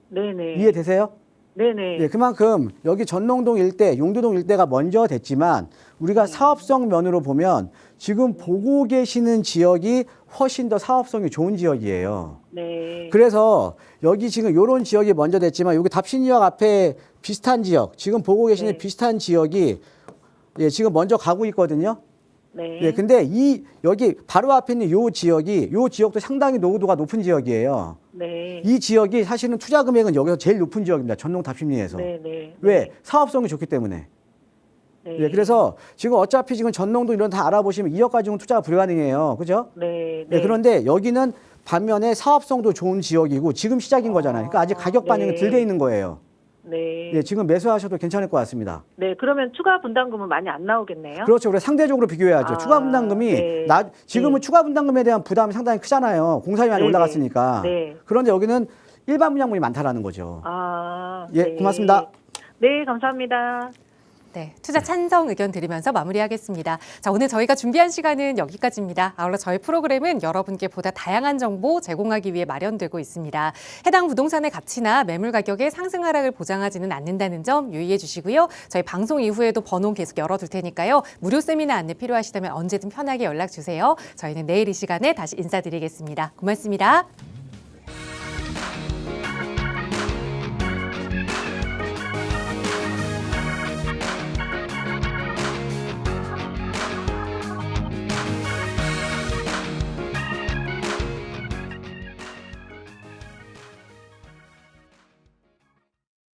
C: 네네.
B: 이해되세요?
C: 네네.
B: 예, 그만큼 여기 전농동 일대, 용두동 일대가 먼저 됐지만 우리가 사업성 면으로 보면 지금 보고 계시는 지역이 훨씬 더 사업성이 좋은 지역이에요.
C: 네.
B: 그래서 여기 지금 요런 지역이 먼저 됐지만 여기 답신역 앞에 비슷한 지역, 지금 보고 계시는
C: 네.
B: 비슷한 지역이 예, 지금 먼저 가고 있거든요.
C: 네.
B: 예, 근데 여기 바로 앞에 있는 요 지역도 상당히 노후도가 높은 지역이에요.
C: 네.
B: 이 지역이 사실은 투자 금액은 여기서 제일 높은 지역입니다. 전농 답심리에서.
C: 네네.
B: 왜? 사업성이 좋기 때문에.
C: 네.
B: 예, 그래서 지금 어차피 지금 전농도 이런 다 알아보시면 2억 가지고는 투자가 불가능해요. 그죠?
C: 네.
B: 네, 그런데 여기는 반면에 사업성도 좋은 지역이고 지금 시작인 거잖아요. 그러니까 아직 가격 반영이
C: 네.
B: 덜 돼 있는 거예요.
C: 네.
B: 예, 지금 매수하셔도 괜찮을 것 같습니다.
C: 네. 그러면 추가 분담금은 많이 안 나오겠네요.
B: 그렇죠. 그래 상대적으로 비교해야죠.
C: 아,
B: 추가 분담금이
C: 네.
B: 지금은
C: 네.
B: 추가 분담금에 대한 부담이 상당히 크잖아요. 공사비 많이
C: 네,
B: 올라갔으니까.
C: 네.
B: 그런데 여기는 일반 분양분이 많다라는 거죠.
C: 아.
B: 예,
C: 네.
B: 고맙습니다.
C: 네, 감사합니다.
A: 네, 투자 찬성 의견 드리면서 마무리하겠습니다. 자, 오늘 저희가 준비한 시간은 여기까지입니다. 아울러 저희 프로그램은 여러분께 보다 다양한 정보 제공하기 위해 마련되고 있습니다. 해당 부동산의 가치나 매물 가격의 상승 하락을 보장하지는 않는다는 점 유의해 주시고요. 저희 방송 이후에도 번호 계속 열어둘 테니까요. 무료 세미나 안내 필요하시다면 언제든 편하게 연락 주세요. 저희는 내일 이 시간에 다시 인사드리겠습니다. 고맙습니다.